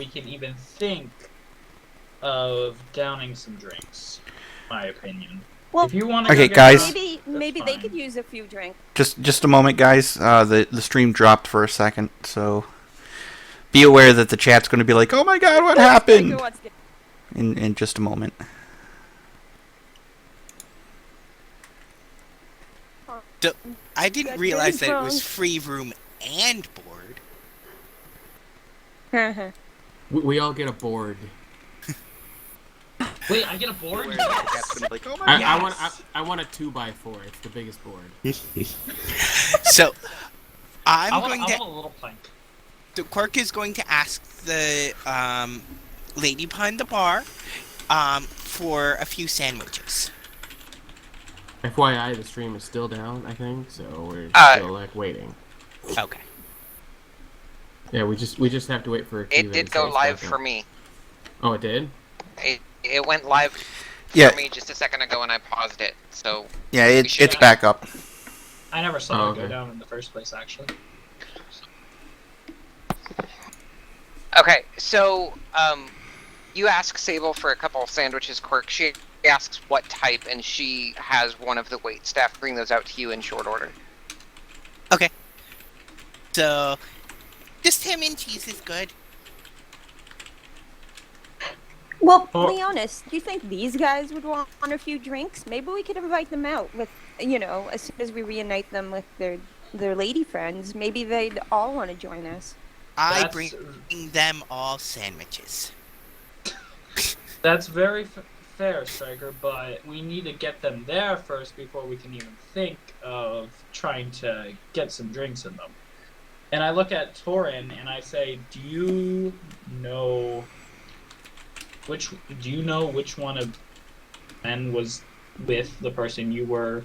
can even think of downing some drinks. My opinion. Well, if you want to okay, go get guys. Maybe they could use a few drinks. Just a moment, guys. The stream dropped for a second, so be aware that the chat's going to be like, "Oh my God, what happened?" In just a moment. I didn't realize that it was free room and board. We all get a board. Wait, I get a board? Like, oh my I want a 2x4. It's the biggest board. So, I want a little plank. The Quirk is going to ask the lady behind the bar for a few sandwiches. FYI, the stream is still down, I think, so we're still like waiting. Okay. Yeah, we just have to wait for a queue. It did go live for me. Oh, it did? It went live for me just a second ago and I paused it, so... Yeah, it's back up. I never saw it go down in the first place, actually. Okay, so, you ask Sable for a couple of sandwiches, Quirk. She asks what type, and she has one of the waitstaff bring those out to you in short order. Okay. So, just ham and cheese is good. Well, be honest, do you think these guys would want a few drinks? Maybe we could invite them out with, as soon as we reunite them with their lady friends, maybe they'd all want to join us. I bring them all sandwiches. That's very fair, Striker, but we need to get them there first before we can even think of trying to get some drinks in them. And I look at Torin and I say, do you know which one of men was with the person you were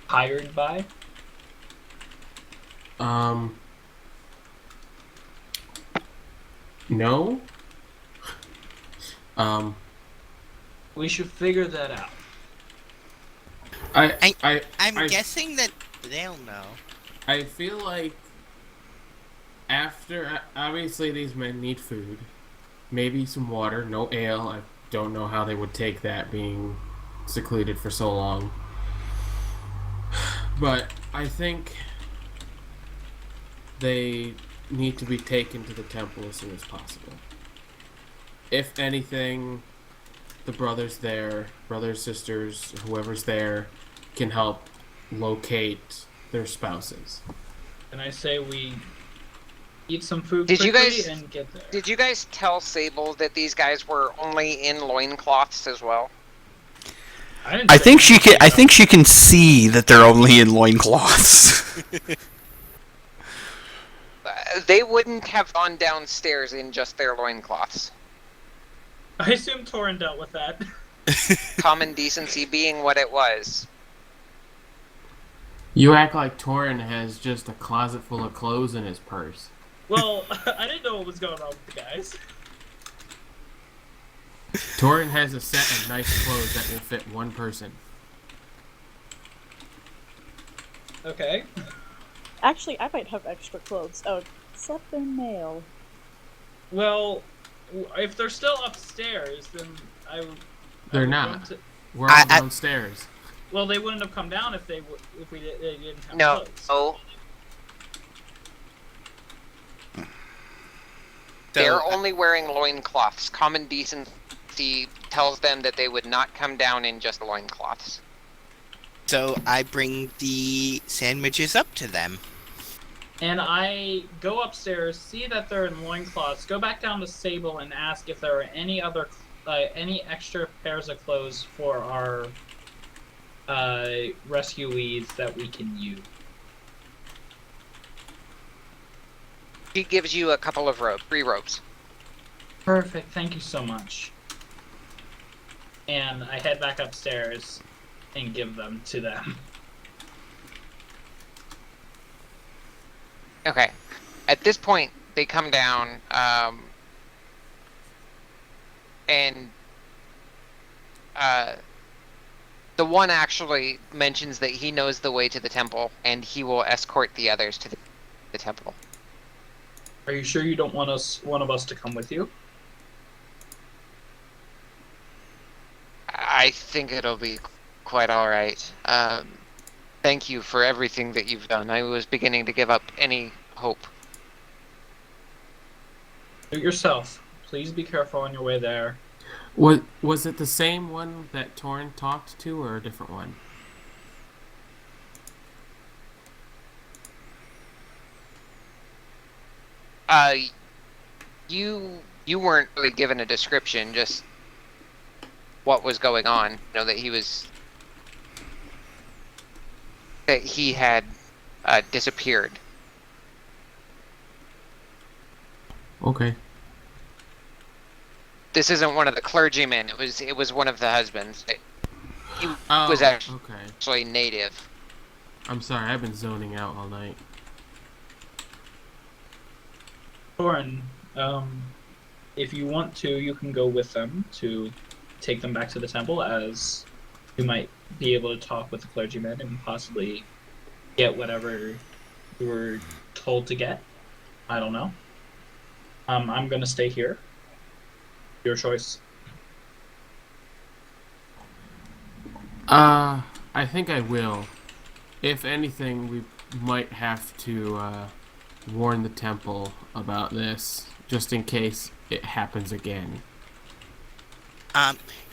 hired by? No. We should figure that out. I'm guessing that they'll know. I feel like after, obviously these men need food, maybe some water, no ale. I don't know how they would take that being secluded for so long. But I think they need to be taken to the temple as soon as possible. If anything, the brothers, sisters, whoever's there, can help locate their spouses. And I say we eat some food Did quickly and get there. Did you guys tell Sable that these guys were only in loincloths as well? I think she can see that they're only in loincloths. They wouldn't have gone downstairs in just their loincloths. I assume Torin dealt with that. Common decency being what it was. You act like Torin has just a closet full of clothes in his purse. Well, I didn't know what was going on with the guys. Torin has a set of nice clothes that will fit one person. Okay. Actually, I might have extra clothes. Oh, except they're male. Well, if they're still upstairs, then They're not. We're all downstairs. Well, they wouldn't have come down if they didn't have clothes. No. They're only wearing loincloths. Common decency tells them that they would not come down in just loincloths. So I bring the sandwiches up to them. And I go upstairs, see that they're in loincloths, go back down to Sable and ask if there are any other, any extra pairs of clothes for our rescuees that we can use. She gives you a couple of robes, 3 robes. Perfect, thank you so much. And I head back upstairs and give them to them. Okay. At this point, they come down, and the one actually mentions that he knows the way to the temple, and he will escort the others to the temple. Are you sure you don't want one of us to come with you? I think it'll be quite all right. Thank you for everything that you've done. I was beginning to give up any hope. Do it yourself. Please be careful on your way there. Was it the same one that Torrin talked to, or a different one? Uh, you weren't really given a description, just what was going on. You know that he had disappeared. Okay. This isn't one of the clergymen. It was one of the husbands. He was actually native. I'm sorry, I've been zoning out all night. Thorin, if you want to, you can go with them to take them back to the temple, as you might be able to talk with the clergyman and possibly get whatever you were told to get. I don't know. I'm gonna stay here. Your choice. I think I will. If anything, we might have to warn the temple about this, just in case it happens again.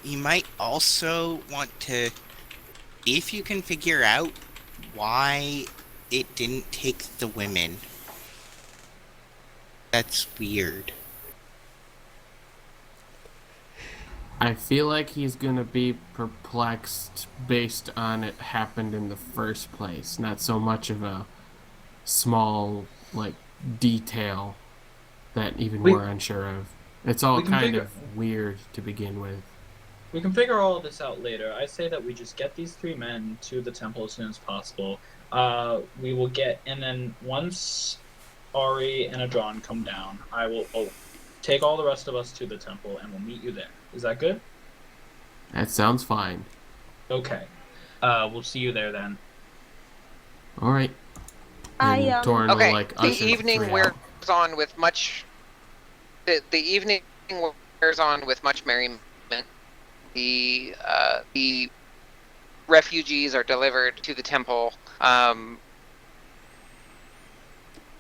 You might also want to, if you can figure out why it didn't take the women. That's weird. I feel like he's gonna be perplexed based on it happened in the first place, not so much of a small, detail that even we're unsure of. It's all kind of weird to begin with. We can figure all of this out later. I say that we just get these 3 men to the temple as soon as possible. We will and then once Ari and Adron come down, I will take all the rest of us to the temple and we'll meet you there. Is that good? That sounds fine. Okay. We'll see you there then. All right. Okay. The evening wears on with much. The evening wears on with much merriment. The refugees are delivered to the temple.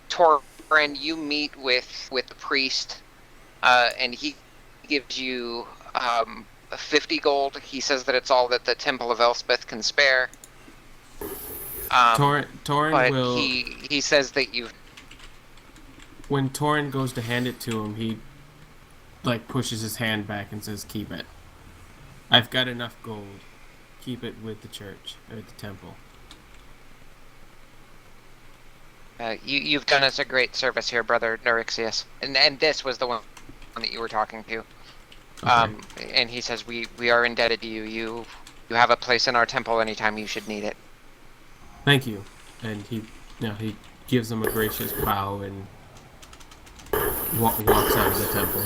Torrin, you meet with the priest, and he gives you 50 gold. He says that it's all that the Temple of Elspeth can spare. Torrin will. He says that you. When Torrin goes to hand it to him, he pushes his hand back and says, "Keep it. I've got enough gold. Keep it with the church or the temple." You've done us a great service here, brother Norixius, and this was the one that you were talking to. Okay. And he says we are indebted to you. You have a place in our temple anytime you should need it. Thank you. And he gives him a gracious bow and walks out of the temple.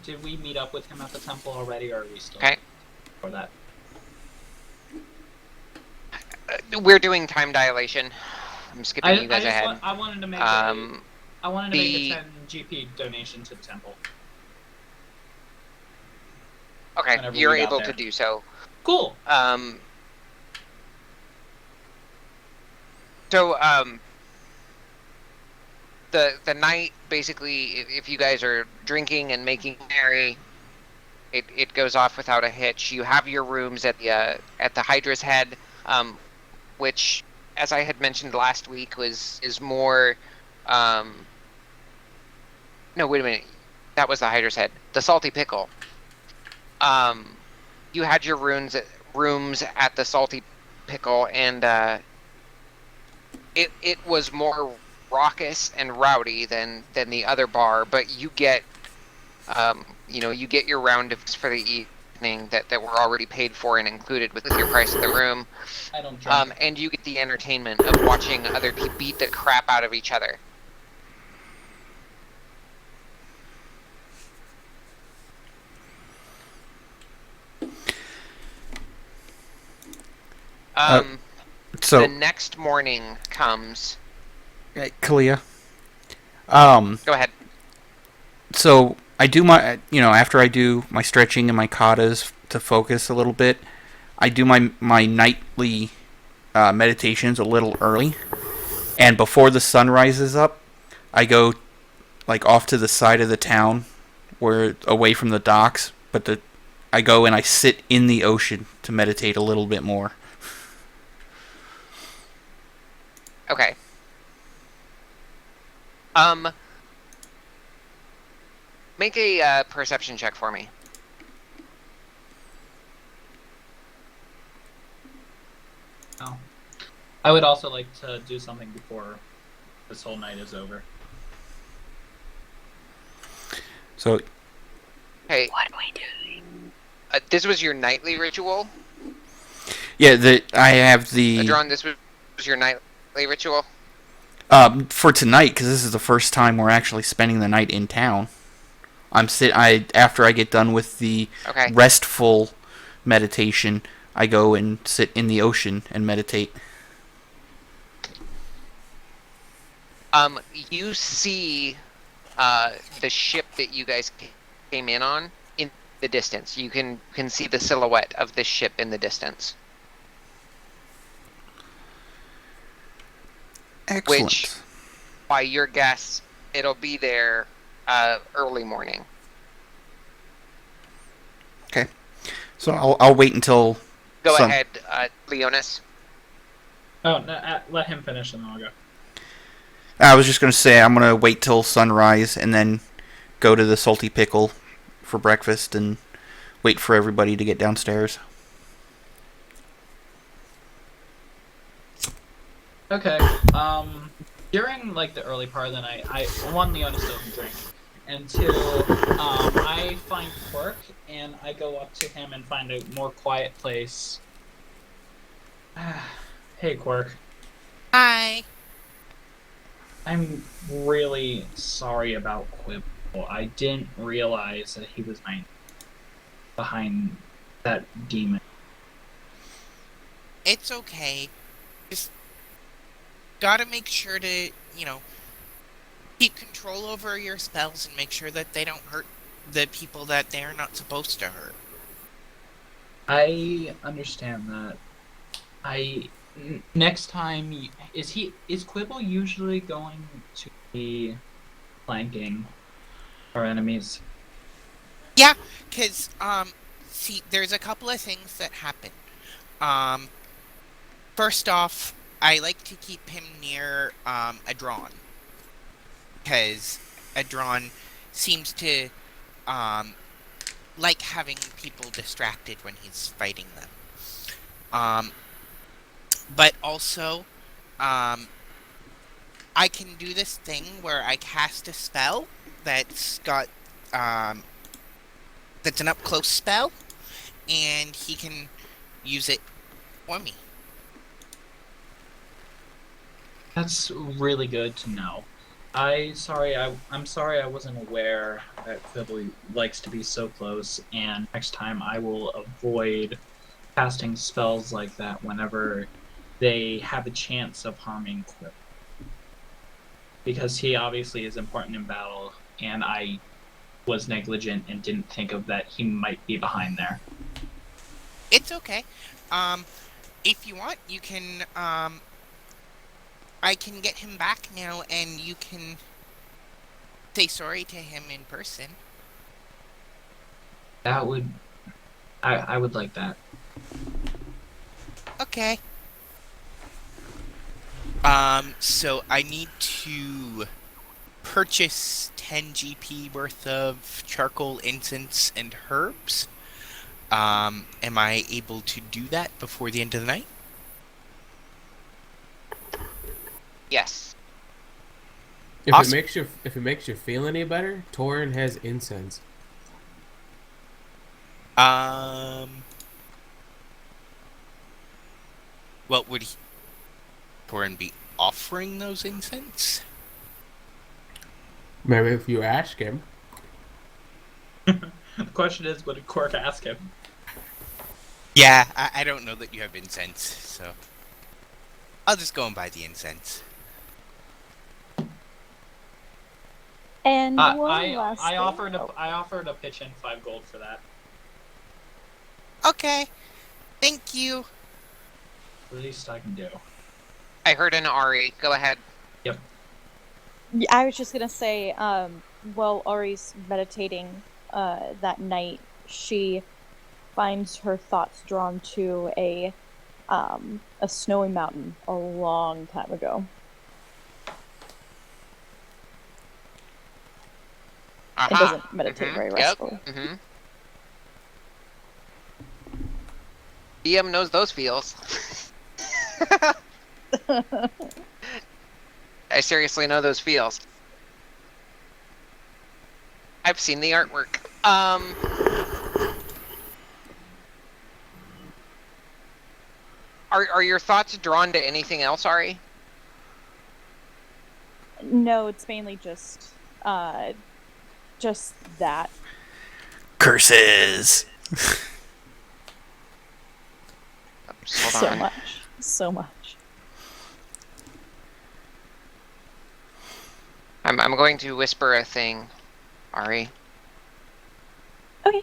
Did we meet up with him at the temple already, or are we still for that? We're doing time dilation. I'm skipping you guys ahead. I wanted to make a 10 GP donation to the temple. Okay, you're able to do so. Cool. So the night, basically, if you guys are drinking and making merry, it goes off without a hitch. You have your rooms at the Hydra's Head, which, as I had mentioned last week, is more. No, wait a minute. That was the Hydra's Head. The Salty Pickle. You had your rooms at the Salty Pickle, and it was more raucous and rowdy than the other bar, but you get you get your round of for the evening that were already paid for and included with your price of the room. I don't drink. And you get the entertainment of watching other people beat the crap out of each other. So the next morning comes, Kalia. Go ahead. So I do my, after I do my stretching and my katas to focus a little bit, I do my nightly meditations a little early, and before the sun rises up, I go like off to the side of the town, where away from the docks, but I go and I sit in the ocean to meditate a little bit more. Okay. Make a perception check for me. Oh. I would also like to do something before this whole night is over. So, Hey, What are we doing? this was your nightly ritual? yeah, I have the Adron, this was your nightly ritual? for tonight, because this is the first time we're actually spending the night in town. After I get done with the Okay. restful meditation, I go and sit in the ocean and meditate. You see the ship that you guys came in on in the distance. You can see the silhouette of this ship in the distance. Excellent. Which, by your guess, it'll be there early morning. Okay. So I'll wait until Go sun. ahead, Leonis. Oh, no, let him finish and then I'll go. I was just going to say I'm going to wait till sunrise and then go to the Salty Pickle for breakfast and wait for everybody to get downstairs. Okay. During like the early part of the night, one, Leonis doesn't drink, and two, I find Quirk and I go up to him and find a more quiet place. Hey, Quirk. Hi. I'm really sorry about Quibble. I didn't realize that he was behind that demon. It's okay. Just gotta make sure to, keep control over your spells and make sure that they don't hurt the people that they're not supposed to hurt. I understand that. Next time, is Quibble usually going to be flanking our enemies? Yeah, because, see, there's a couple of things that happen. First off, I like to keep him near, Adron. Because Adron seems to, like having people distracted when he's fighting them. But also, I can do this thing where I cast a spell that's got, that's an up-close spell, and he can use it for me. That's really good to know. I'm sorry I wasn't aware that Quibble likes to be so close, and next time I will avoid casting spells like that whenever they have a chance of harming Quibble. Because he obviously is important in battle, and I was negligent and didn't think of that he might be behind there. It's okay. If you want, you can, I can get him back now, and you can say sorry to him in person. That would... I would like that. Okay. So I need to purchase 10 GP worth of charcoal, incense, and herbs. Am I able to do that before the end of the night? Yes. If Awesome. it makes you feel any better, Torin has incense. Well, would Torin be offering those incense? Maybe if you ask him. The question is, what did Quirk ask him? Yeah, I don't know that you have incense, so I'll just go and buy the incense. And one last I thing. offered to pitch in 5 gold for that. Okay. Thank you. The least I can do. I heard an Ari. Go ahead. Yep. Yeah, I was just gonna say, while Ari's meditating that night, she finds her thoughts drawn to a snowy mountain a long time ago. Aha. It doesn't meditate very restfully. Yep. DM knows those feels. I seriously know those feels. I've seen the artwork. Are your thoughts drawn to anything else, Ari? No, it's mainly just that. Curses. Just hold on. So much. I'm going to whisper a thing, Ari. Okay.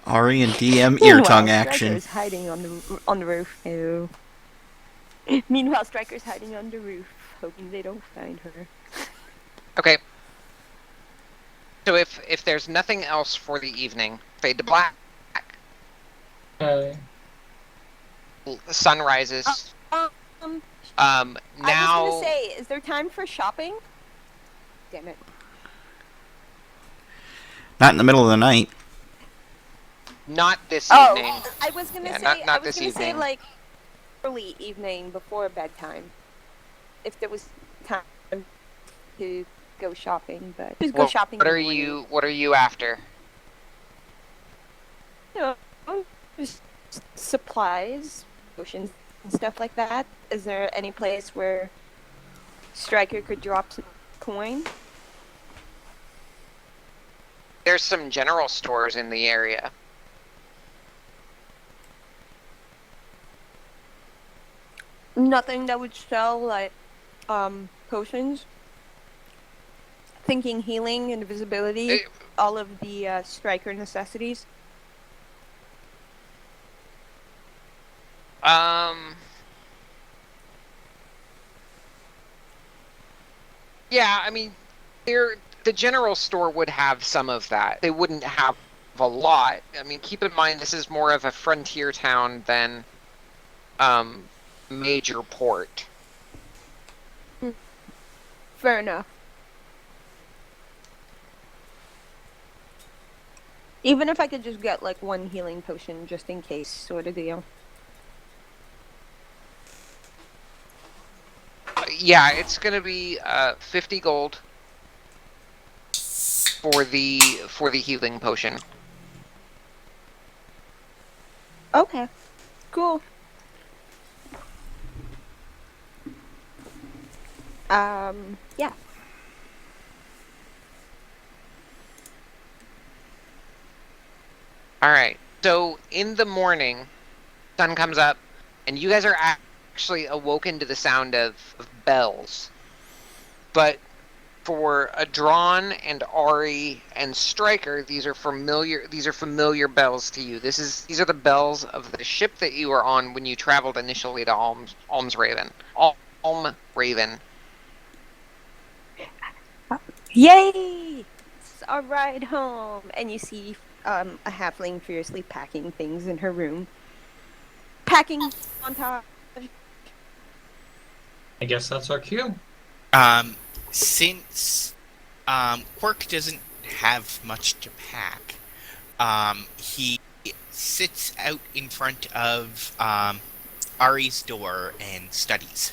Ari and DM ear tongue action. Striker's hiding on the roof. Ew. Meanwhile, Striker's hiding on the roof, hoping they don't find her. Okay. So if there's nothing else for the evening, fade to black. Okay. The sun rises. I Now. was gonna say, is there time for shopping? Damn it. Not in the middle of the night. Not this Oh, evening. I was gonna Yeah, say, not this say evening. like early evening before bedtime, if there was time to go shopping. But just go shopping. What in are the morning. you? What are you after? You know, just supplies, potions, and stuff like that. Is there any place where Striker could drop some coin? There's some general stores in the area. Nothing that would sell like potions. Thinking healing, invisibility, all of the Striker necessities. Yeah, I mean, the general store would have some of that. They wouldn't have a lot. I mean, keep in mind this is more of a frontier town than major port. Fair enough. Even if I could just get like one healing potion just in case, sort of deal. Yeah, it's gonna be 50 gold for the healing potion. Okay, cool. Yeah. All right. So in the morning, sun comes up, and you guys are actually awoken to the sound of bells. But for Adron and Ari and Striker, these are familiar bells to you. These are the bells of the ship that you were on when you traveled initially to Almsraven. Almraven. Yay! It's our ride home, and you see a halfling fiercely packing things in her room. Packing montage. I guess that's our cue. Since Quirk doesn't have much to pack, he sits out in front of Ari's door and studies.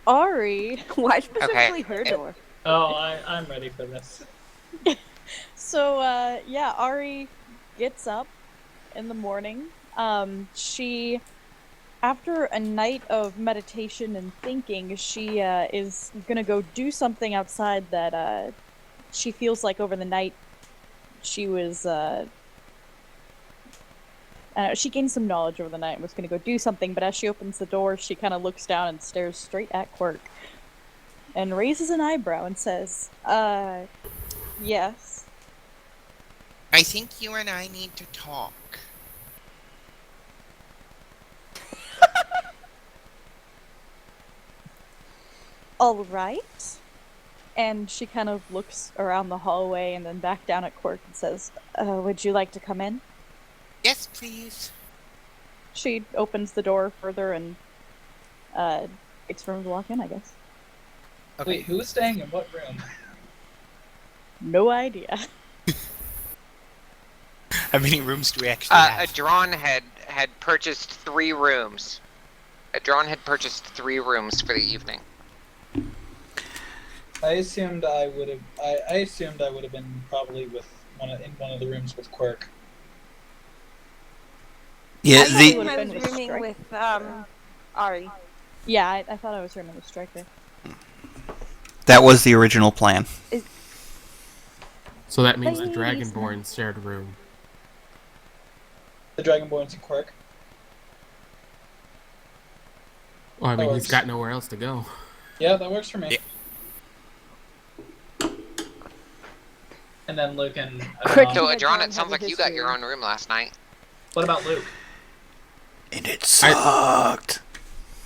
Ari. Why specifically her door? Oh, I'm ready for this. So, yeah, Ari gets up in the morning. She, after a night of meditation and thinking, she is gonna go do something outside that she feels like over the night she was She gained some knowledge over the night and was going to go do something, but as she opens the door, she kind of looks down and stares straight at Quirk and raises an eyebrow and says, yes. I think you and I need to talk. All right. And she kind of looks around the hallway and then back down at Quirk and says, would you like to come in? Yes, please. She opens the door further and waits for him to walk in, I guess. Okay. Wait, who's staying in what room? No idea. How many rooms do we actually have? Adron had purchased 3 rooms. Adron had purchased 3 rooms for the evening. I assumed I would have. I assumed I would have been probably in one of the rooms with Quirk. Yeah, I the thought I was rooming with Ari. Yeah, I thought I was her name was Striker. that was the original plan. So that means the Please. Dragonborn shared room. The Dragonborns and Quirk. Well, I mean, That he's works. got nowhere else to go. Yeah, that works for me. Yeah. And then Luke and Quick. So, Yeah, Adron, John it sounds has a like you got your history. own room last night. What about Luke? And it sucked.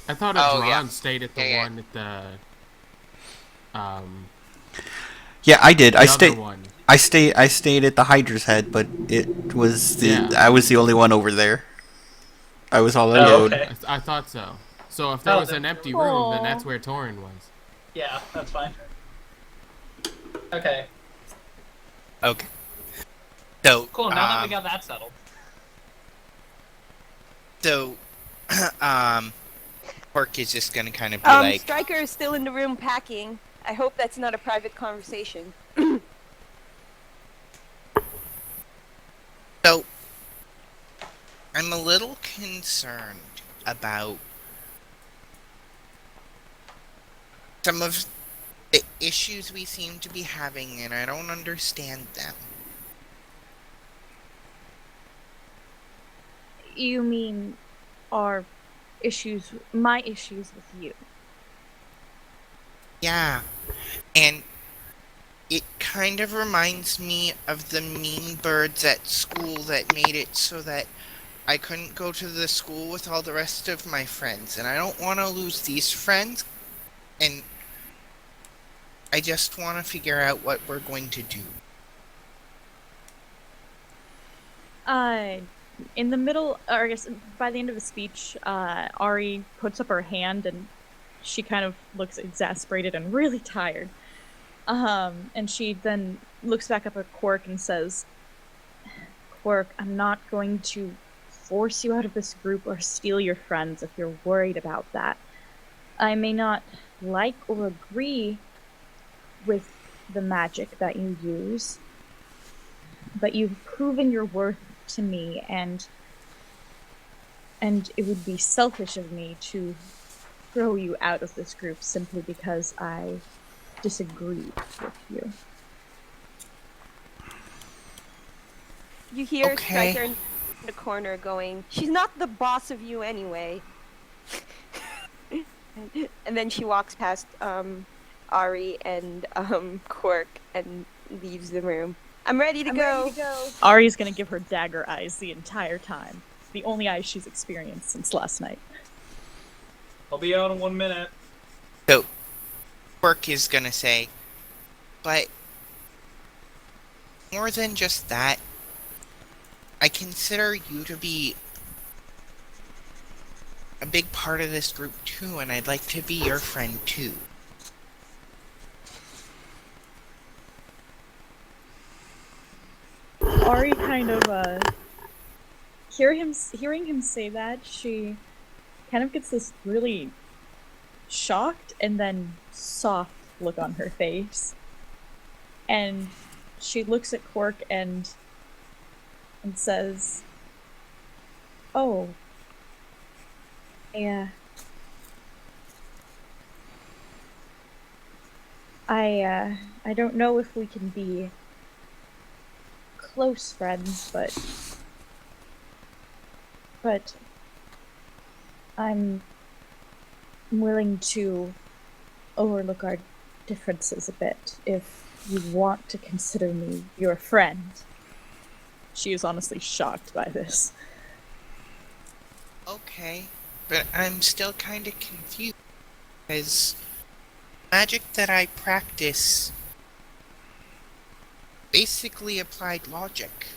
I thought Oh, Adron yeah. stayed at the Yeah, yeah. one at the Yeah, I did. the other one. I stayed at the Hydra's Head, but it was Yeah. I was the only one over there. I was all Oh, alone. okay. I thought so. So if there Oh, was then- an empty room, then Aw. that's where Torin was. Yeah, that's fine. Okay, Okay. So, cool. Now that we got that settled. So, Quirk is just gonna kind of be like, Striker is still in the room packing. I hope that's not a private conversation. so, I'm a little concerned about some of the issues we seem to be having, and I don't understand them. You mean my issues with you? Yeah, and it kind of reminds me of the mean birds at school that made it so that I couldn't go to the school with all the rest of my friends, and I don't want to lose these friends, and I just want to figure out what we're going to do. In the middle, or I guess by the end of the speech, Ari puts up her hand and she kind of looks exasperated and really tired. And she then looks back up at Quark and says, Quark, I'm not going to force you out of this group or steal your friends if you're worried about that. I may not like or agree with the magic that you use, but you've proven your worth to me, and it would be selfish of me to throw you out of this group simply because I disagree with you. You hear Okay. Striker in the corner going, "She's not the boss of you anyway." And then she walks past Ari and Quirk and leaves the room. I'm ready to go. Ari's gonna give her dagger eyes the entire time. The only eyes she's experienced since last night. I'll be out in 1 minute. So, Quirk is gonna say, but more than just that, I consider you to be a big part of this group too, and I'd like to be your friend too. Ari kind of hearing him say that, she kind of gets this really shocked and then soft look on her face. And she looks at Quark and says, "Oh, yeah. I don't know if we can be close friends, but but I'm willing to overlook our differences a bit if you want to consider me your friend. She is honestly shocked by this. Okay, but I'm still kind of confused because magic that I practice basically applied logic.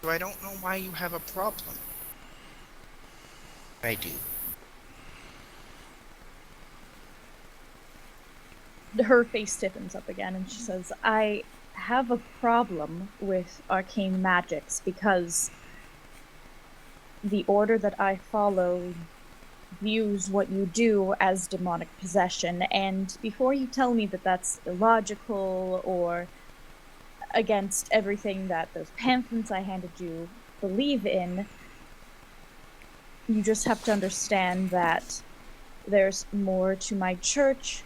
So I don't know why you have a problem. I do. Her face stiffens up again and she says, I have a problem with arcane magics because the order that I follow views what you do as demonic possession, and before you tell me that that's illogical or against everything that those pamphlets I handed you believe in, you just have to understand that there's more to my church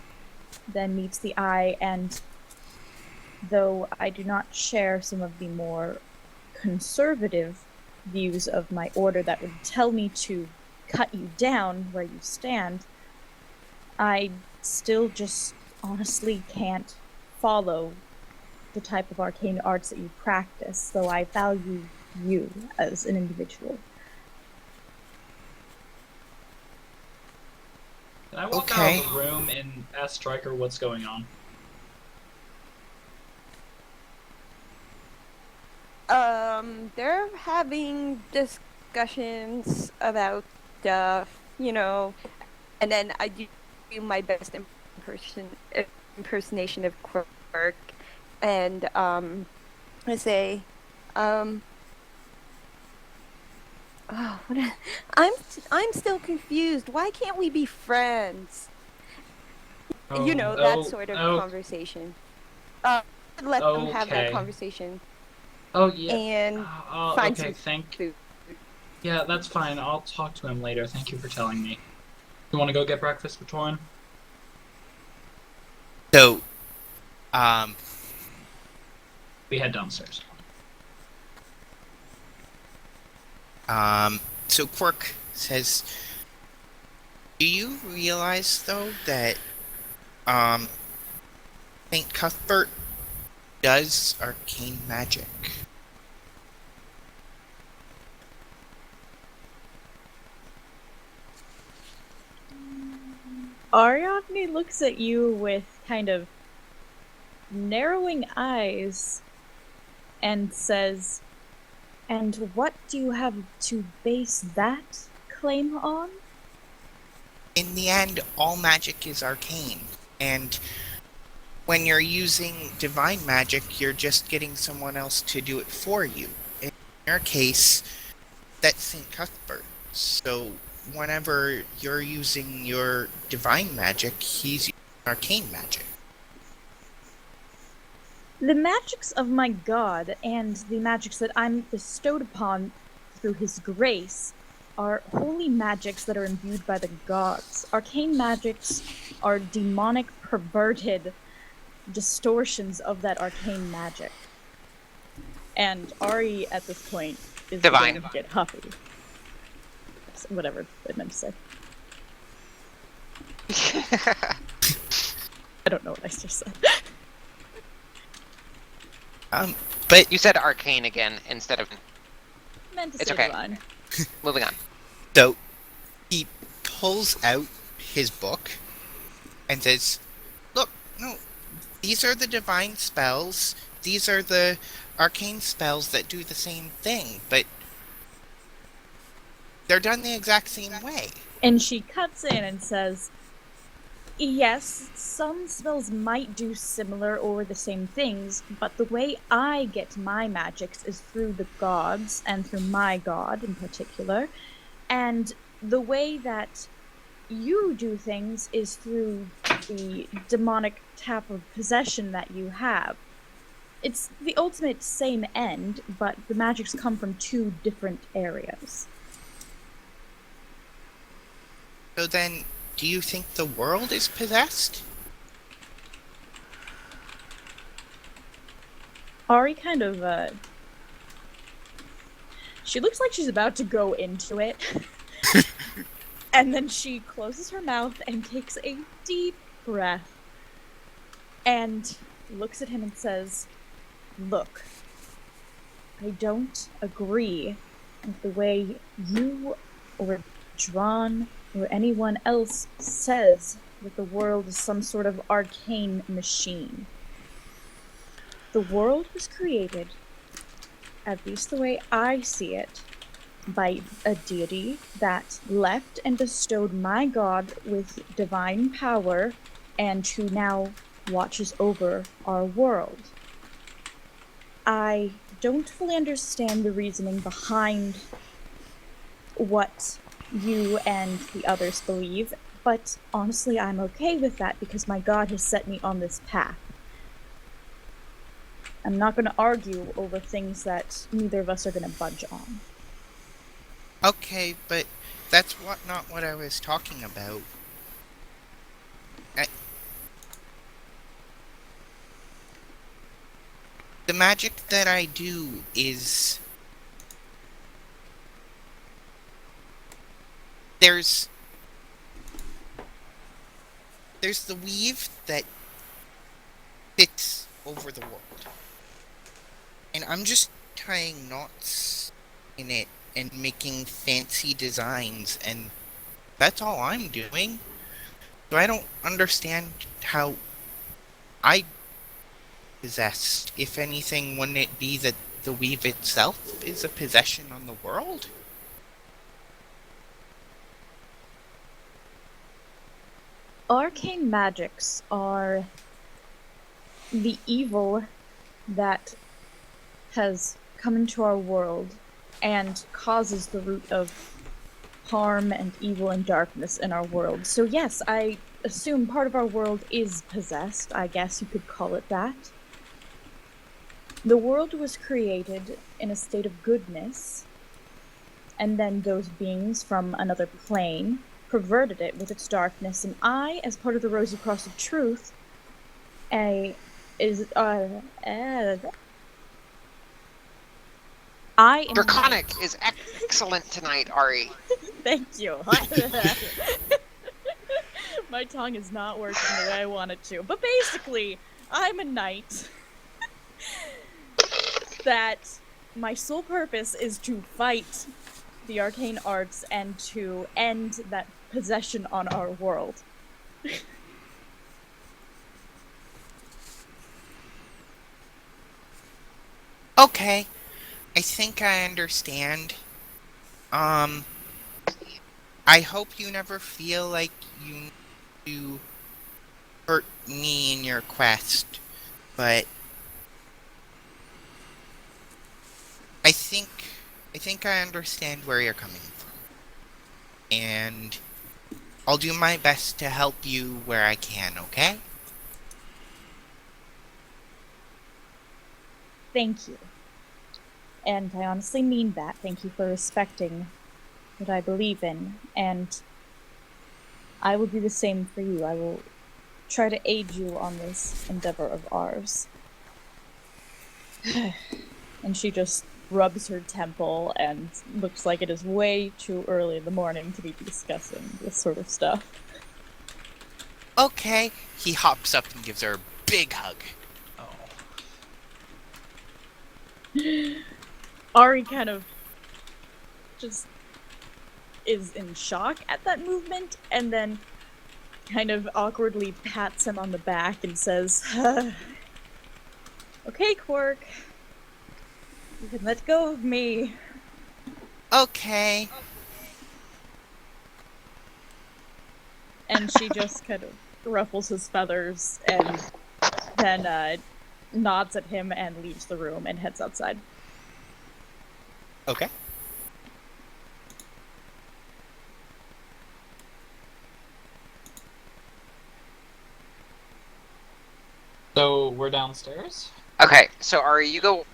than meets the eye, and though I do not share some of the more conservative views of my order that would tell me to cut you down where you stand, I still just honestly can't follow the type of arcane arts that you practice, though I value you as an individual. Can I walk out Okay. of the room and ask Stryker what's going on? They're having discussions about stuff, and then I do my best impersonation of Quirk, and I say, oh, I'm still confused. Why can't we be friends? That sort of conversation. Let them have that Okay. conversation Oh, yeah. and find Okay, some food. Yeah, that's fine. I'll talk to him later. Thank you for telling me. You want to go get breakfast with Torin? So, We head downstairs. so Quirk says, do you realize, though, that, St. Cuthbert does arcane magic? Ariadne looks at you with kind of narrowing eyes and says, and what do you have to base that claim on? In the end, all magic is arcane, and when you're using divine magic, you're just getting someone else to do it for you. In your case, that's St. Cuthbert. So whenever you're using your divine magic, he's using arcane magic. The magics of my god and the magics that I'm bestowed upon through his grace are holy magics that are imbued by the gods. Arcane magics are demonic, perverted distortions of that arcane magic. And Ari, at this point, is Divine. beginning to get huffy. Whatever I meant to say. I don't know what I just said. But You said arcane again instead of... Meant to It's say okay. divine. Moving on. so he pulls out his book and says, look, no, these are the divine spells. These are the arcane spells that do the same thing, but they're done the exact same way. And she cuts in and says, yes, some spells might do similar or the same things, but the way I get my magics is through the gods, and through my god in particular. And the way that you do things is through the demonic tap of possession that you have. It's the ultimate same end, but the magics come from two different areas. So then, do you think the world is possessed? Ari kind of, She looks like she's about to go into it. And then she closes her mouth and takes a deep breath and looks at him and says, "Look, I don't agree with the way you or Dron or anyone else says that the world is some sort of arcane machine. The world was created, at least the way I see it, by a deity that left and bestowed my god with divine power and who now watches over our world. I don't fully understand the reasoning behind what you and the others believe, but honestly, I'm okay with that because my god has set me on this path. I'm not going to argue over things that neither of us are going to budge on." Okay, but that's not what I was talking about. The magic that I do is... There's the weave that fits over the world. And I'm just tying knots in it and making fancy designs, and that's all I'm doing. So I don't understand how I possessed. If anything, wouldn't it be that the weave itself is a possession on the world? Arcane magics are the evil that has come into our world and causes the root of harm and evil and darkness in our world. So yes, I assume part of our world is possessed. I guess you could call it that. The world was created in a state of goodness, and then those beings from another plane perverted it with its darkness, and I, as part of the Rosy Cross of Truth, I am Draconic is excellent tonight, Ari. Thank you. My tongue is not working the way I want it to. But basically, I'm a knight that my sole purpose is to fight the arcane arts and to end that possession on our world. Okay, I think I understand. I hope you never feel like you need to hurt me in your quest, but I think I understand where you're coming from. And I'll do my best to help you where I can, okay? Thank you. And I honestly mean that. Thank you for respecting what I believe in. And I will do the same for you. I will try to aid you on this endeavor of ours. And she just rubs her temple and looks like it is way too early in the morning to be discussing this sort of stuff. Okay. He hops up and gives her a big hug. Oh. Ari kind of just is in shock at that movement and then kind of awkwardly pats him on the back and says, "Okay, Quark. You can let go of me." Okay. And she just kind of ruffles his feathers and then nods at him and leaves the room and heads outside. Okay. So we're downstairs? Okay, so Ari, you go.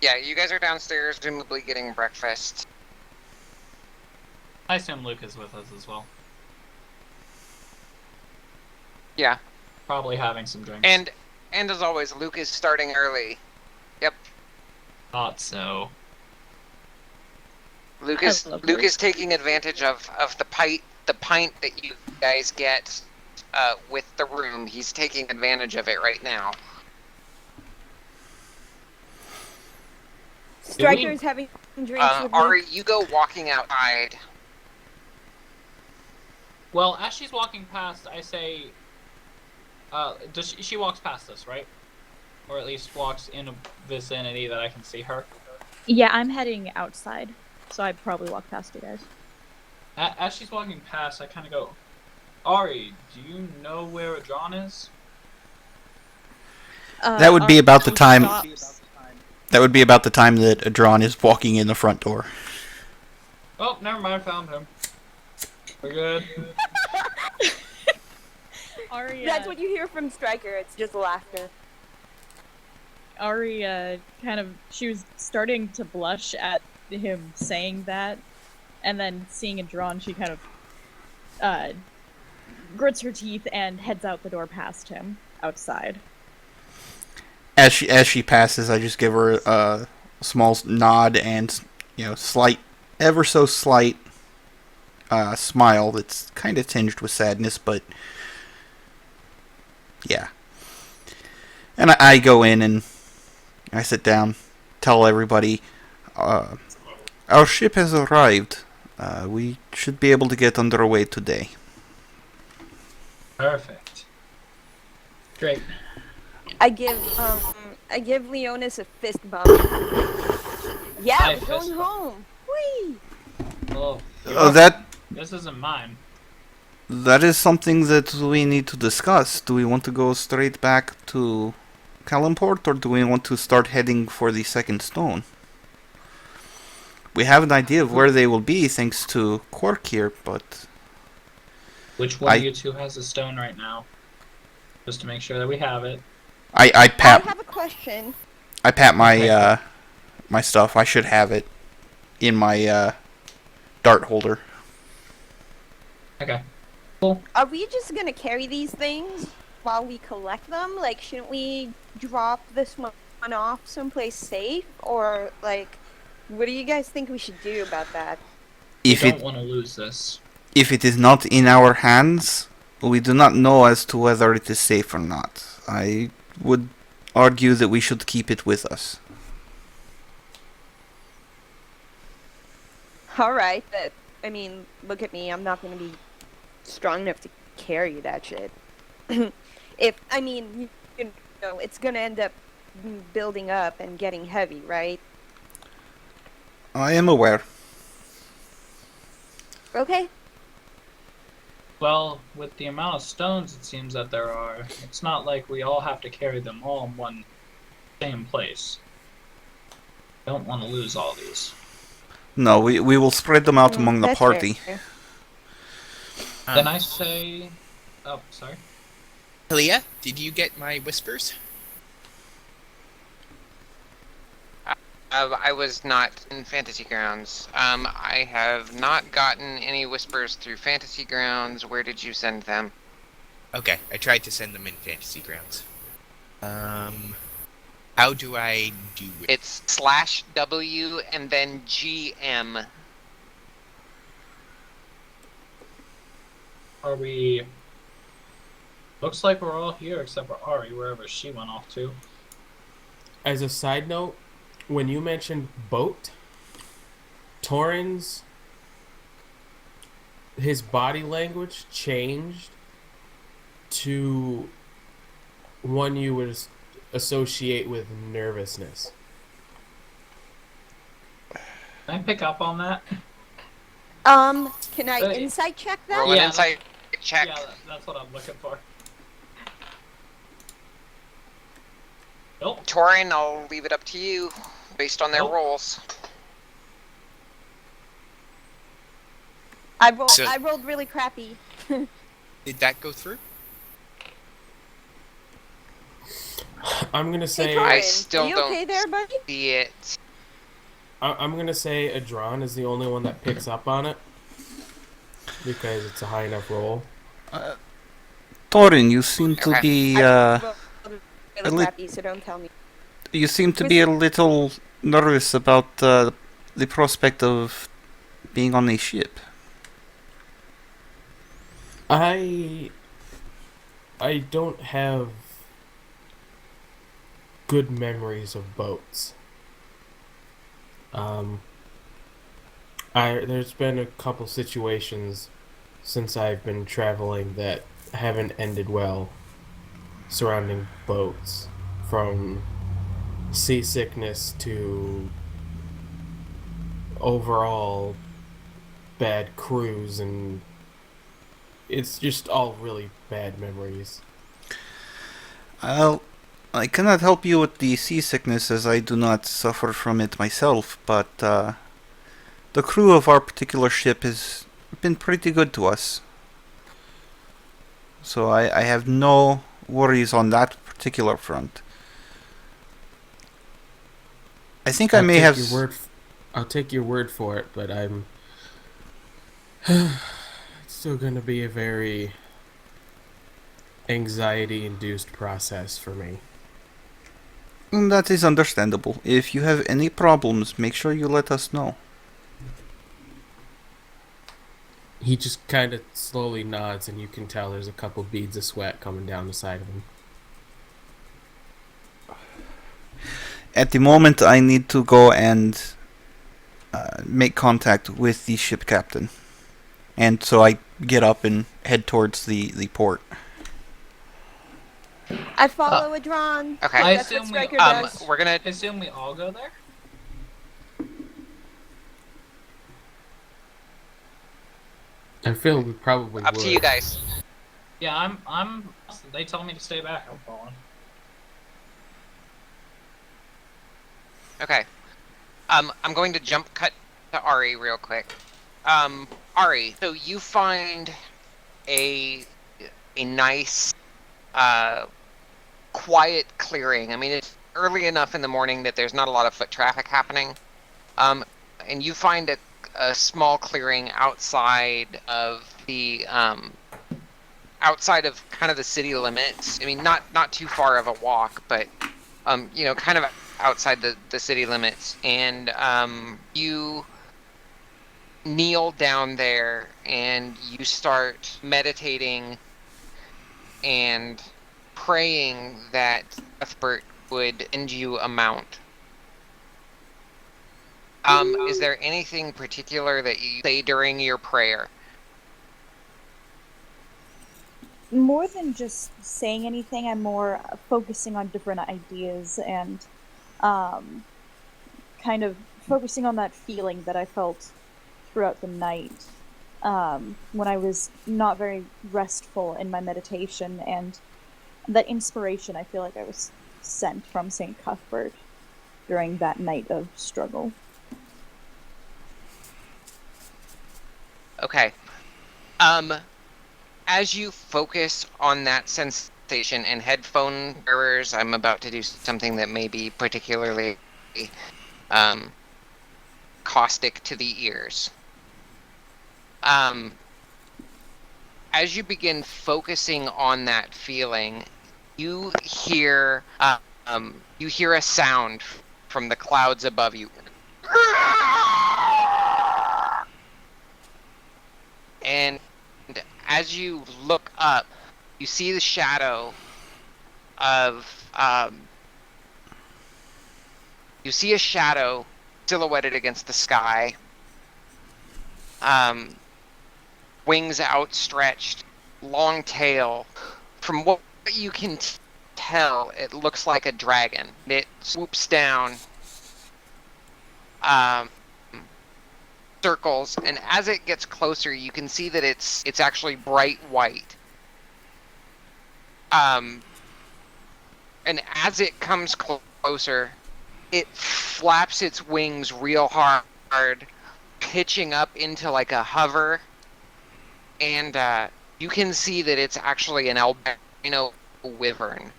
Yeah, you guys are downstairs, presumably getting breakfast. I assume Luke is with us as well. Yeah. Probably having some drinks. And as always, Luke is starting early. Yep. Thought so. Luke I is love Luke her. is taking advantage of the pint that you guys get with the room. He's taking advantage of it right now. Striker's having drinks with Ari, Luke. you go walking outside. Well, as she's walking past, I say, she walks past us, right? Or at least walks in a vicinity that I can see her. Yeah, I'm heading outside, so I'd probably walk past you guys. As she's walking past, I kind of go, Ari, do you know where Adron is? That would be Ari about the time. stops. That would be about the time that Adron is walking in the front door. Oh, never mind, found him. We're good. Ari, That's what you hear from Striker. It's just laughter. Ari, she was starting to blush at him saying that, and then seeing it drawn, she kind of grits her teeth and heads out the door past him outside. As she passes, I just give her a small nod and slight, ever so slight, smile that's kind of tinged with sadness, but yeah. And I go in and I sit down, tell everybody, our ship has arrived. We should be able to get underway today. Perfect. Great. I give Leonis a fist bump. Yeah, Hi, we're going fist bump. home. Whee! Oh, this isn't mine. That is something that we need to discuss. Do we want to go straight back to Kalimport, or do we want to start heading for the second stone? We have an idea of where they will be thanks to Quark here, but Which one of you two has a stone right now? Just to make sure that we have it. I I pat have a question. my my stuff. I should have it in my dart holder. Okay. Are we just gonna carry these things while we collect them? Like, shouldn't we drop this one off someplace safe? Or, like, what do you guys think we should do about that? If We it don't want to lose this. if it is not in our hands, we do not know as to whether it is safe or not. I would argue that we should keep it with us. Alright, but, I mean, look at me. I'm not gonna be strong enough to carry that shit. It's gonna end up building up and getting heavy, right? I am aware. Okay. Well, with the amount of stones it seems that there are, it's not like we all have to carry them all in one same place. Don't want to lose all these. No, we will spread them out among the That's party. fair. Then I say... Oh, sorry. Talia, did you get my whispers? I was not in Fantasy Grounds. I have not gotten any whispers through Fantasy Grounds. Where did you send them? Okay, I tried to send them in Fantasy Grounds. How do I do it? It's /W and then GM. Are we... Looks like we're all here except for Ari, wherever she went off to. As a side note, when you mentioned boat, Torrens, his body language changed to one you would associate with nervousness. Can I pick up on that? Can I insight check that? Roll an Yeah, insight check. Yeah, that's what I'm looking for. Nope. Torin, I'll leave it up to you based on their Nope. rolls. I So- rolled really crappy. Did that go through? I'm gonna Hey, say I Torrin, still you don't okay there, buddy? see it. I'm gonna say Adron is the only one that picks up on it because it's a high enough roll. Thorin, you seem to Okay. be I rolled really li- crappy, so don't tell me. you seem to be a little nervous about the prospect of being on a ship? I don't have good memories of boats. Um, there's been a couple situations since I've been traveling that haven't ended well surrounding boats, from seasickness to overall bad crews, and it's just all really bad memories. I'll, I cannot help you with the seasickness as I do not suffer from it myself, but the crew of our particular ship has been pretty good to us. So I have no worries on that particular front. I think I I'll may take have. your word. I'll take your word for it, but I'm it's still going to be a very anxiety-induced process for me. That is understandable. If you have any problems, make sure you let us know. He just kind of slowly nods, and you can tell there's a couple beads of sweat coming down the side of him. At the moment, I need to go and make contact with the ship captain. And so I get up and head towards the port. I follow Adron. Okay. I That's what assume Striker we, does. We're gonna. I assume we all go there. I feel we probably Up would. to you guys. Yeah, I'm. They tell me to stay back. I'm following. Okay. I'm going to jump cut to Ari real quick. Ari, so you find a nice, quiet clearing. I mean, it's early enough in the morning that there's not a lot of foot traffic happening. And you find a small clearing outside of the, outside of kind of the city limits. I mean, not too far of a walk, but, you know, kind of outside the city limits. And, you kneel down there and you start meditating and praying that Cuthbert would send you a mount. Is there anything particular that you say during your prayer? More than just saying anything, I'm more focusing on different ideas and kind of focusing on that feeling that I felt throughout the night when I was not very restful in my meditation, and that inspiration I feel like I was sent from St. Cuthbert during that night of struggle. Okay. As you focus on that sensation, and headphone wearers, I'm about to do something that may be particularly caustic to the ears. As you begin focusing on that feeling, you hear a sound from the clouds above you. And as you look up, you see the shadow of you see a shadow silhouetted against the sky. Wings outstretched, long tail. From what you can tell, it looks like a dragon. It swoops down, circles, and as it gets closer, you can see that it's actually bright white. And as it comes closer, it flaps its wings real hard, pitching up into like a hover. And you can see that it's actually an albino wyvern.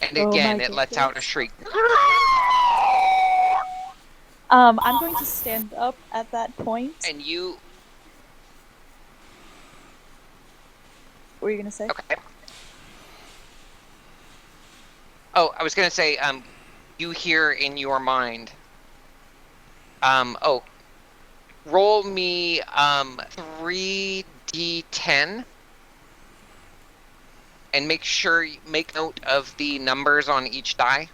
And again, it lets out a shriek. I'm going to stand up at that point. And you... What were you going to say? Okay. Oh, I was going to say, you hear in your mind, Oh, roll me 3d10 and make note of the numbers on each die.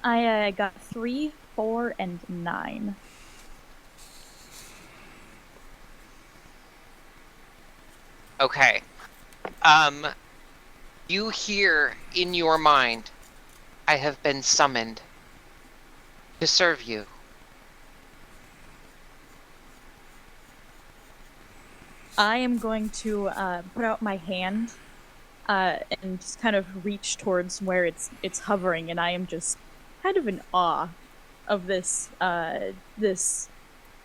I got 3, 4, and 9. Okay. You hear in your mind, I have been summoned to serve you. I am going to put out my hand and just kind of reach towards where it's hovering, and I am just kind of in awe of this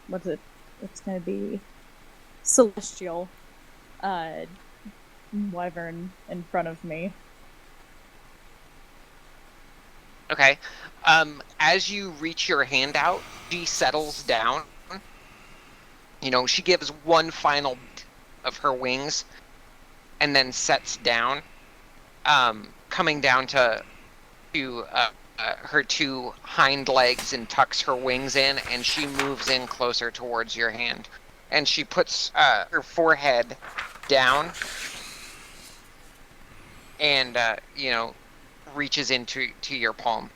what's it? It's gonna be celestial wyvern in front of me. Okay. As you reach your hand out, she settles down. You know, she gives one final beat of her wings and then sets down, coming down to her two hind legs and tucks her wings in, and she moves in closer towards your hand. And she puts her forehead down and, reaches into your palm.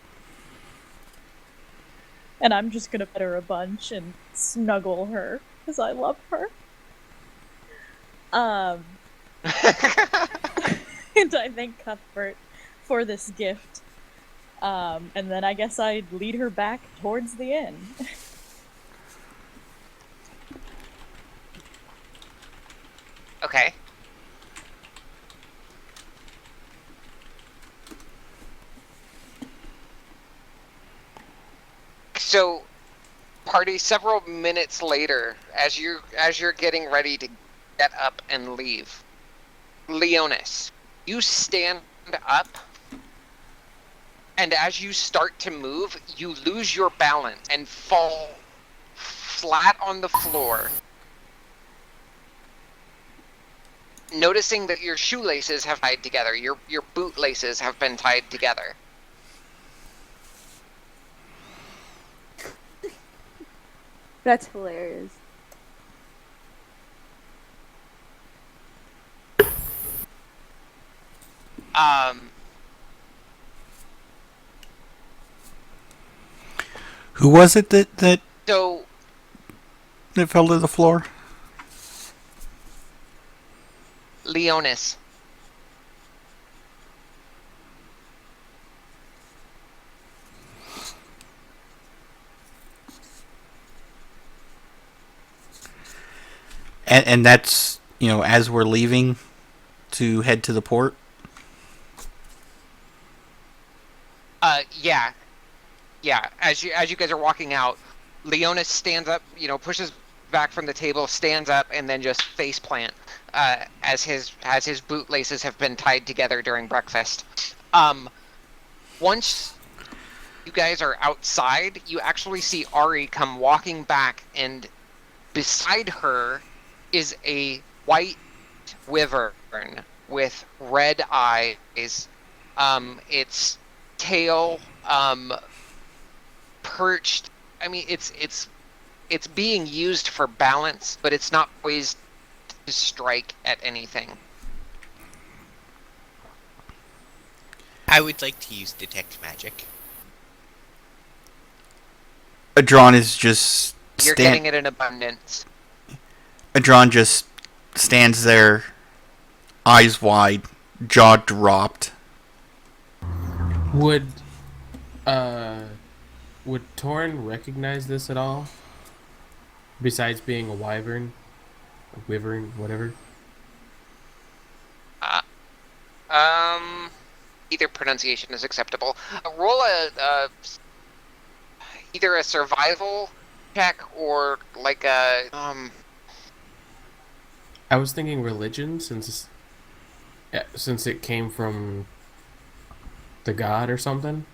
And I'm just gonna pet her a bunch and snuggle her because I love her. And I thank Cuthbert for this gift. And then I guess I'd lead her back towards the inn. Okay. So, party, several minutes later, as you're getting ready to get up and leave, Leonis, you stand up, and as you start to move, you lose your balance and fall flat on the floor, noticing that your shoelaces have tied together, your boot laces have been tied together. That's hilarious. Who was it that So fell to the floor? Leonis. And that's, as we're leaving to head to the port. Yeah. As you guys are walking out, Leonis stands up, pushes back from the table, stands up, and then just face plant as his boot laces have been tied together during breakfast. Once you guys are outside, you actually see Ari come walking back, and beside her is a white wyvern with red eyes. Its tail perched. I mean, it's being used for balance, but it's not poised to strike at anything. I would like to use detect magic. Adron is just You're getting it in abundance. Adron just stands there, eyes wide, jaw dropped. Would Torn recognize this at all? Besides being a wyvern, whatever. Either pronunciation is acceptable. Roll either a survival check or like a I was thinking religion, since it came from the god or something.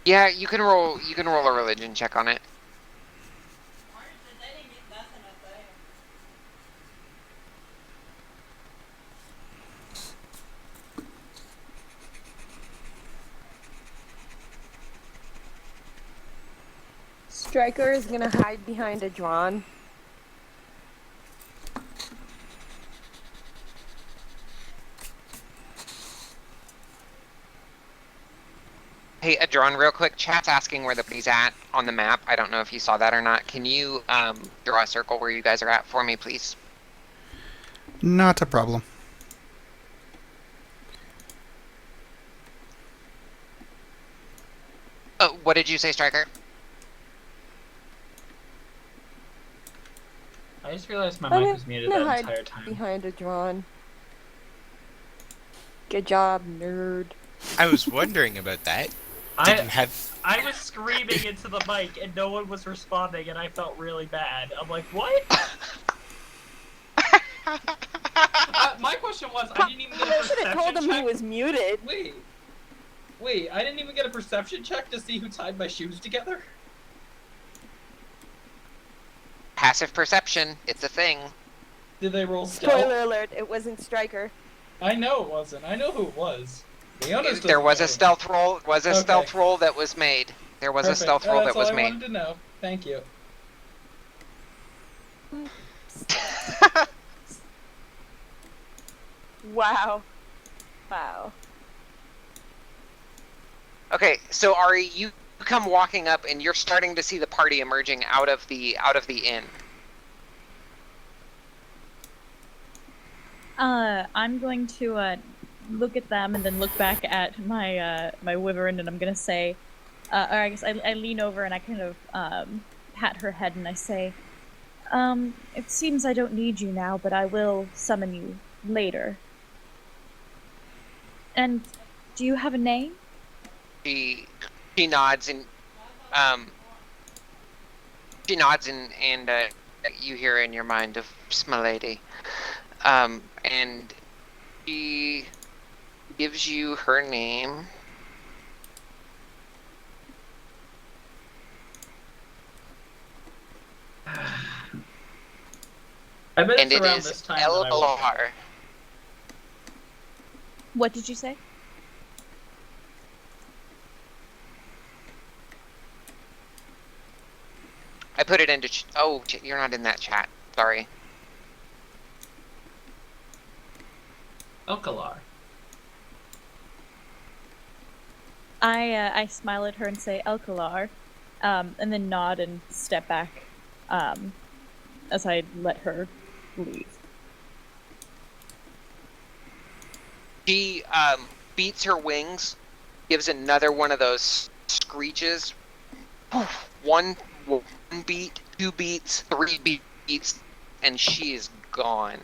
Yeah, you can roll. You can roll a religion check on it. Striker is gonna hide behind a drawn. Hey, Adron, real quick. Chat's asking where the body's at on the map. I don't know if you saw that or not. Can you draw a circle where you guys are at for me, please? Not a problem. What did you say, Striker? I just realized my Okay, mic was muted no, that hide entire time. behind a drawn. Good job, nerd. I was wondering about that. Did you have... I was screaming into the mic and no one was responding and I felt really bad. I'm like, what? My question was, I didn't even get a I should perception have told him check. he was muted. Wait, I didn't even get a perception check to see who tied my shoes together? Passive perception. It's a thing. Did they roll stealth? Spoiler alert, it wasn't Striker. I know it wasn't. I know who it was. Leonis There was a doesn't stealth roll. Okay. Stealth roll that was made. There was Perfect. a stealth roll that was That's all I made. wanted to know. Thank you. Wow. Wow. Okay, so Ari, you come walking up and you're starting to see the party emerging out of the inn. I'm going to look at them and then look back at my my wyvern, and I'm gonna say, or I guess I lean over and I kind of pat her head and I say, it seems I don't need you now, but I will summon you later. And do you have a name? She nods and you hear in your mind of Smilady, and she gives you her name. I bet And it's it around is this time that I will... Elar. What did you say? I put it into. You're not in that chat. Sorry. Elkalar. I smile at her and say Elkalar, and then nod and step back, as I let her leave. She beats her wings, gives another one of those screeches. One beat, 2 beats, 3 beats, and she is gone.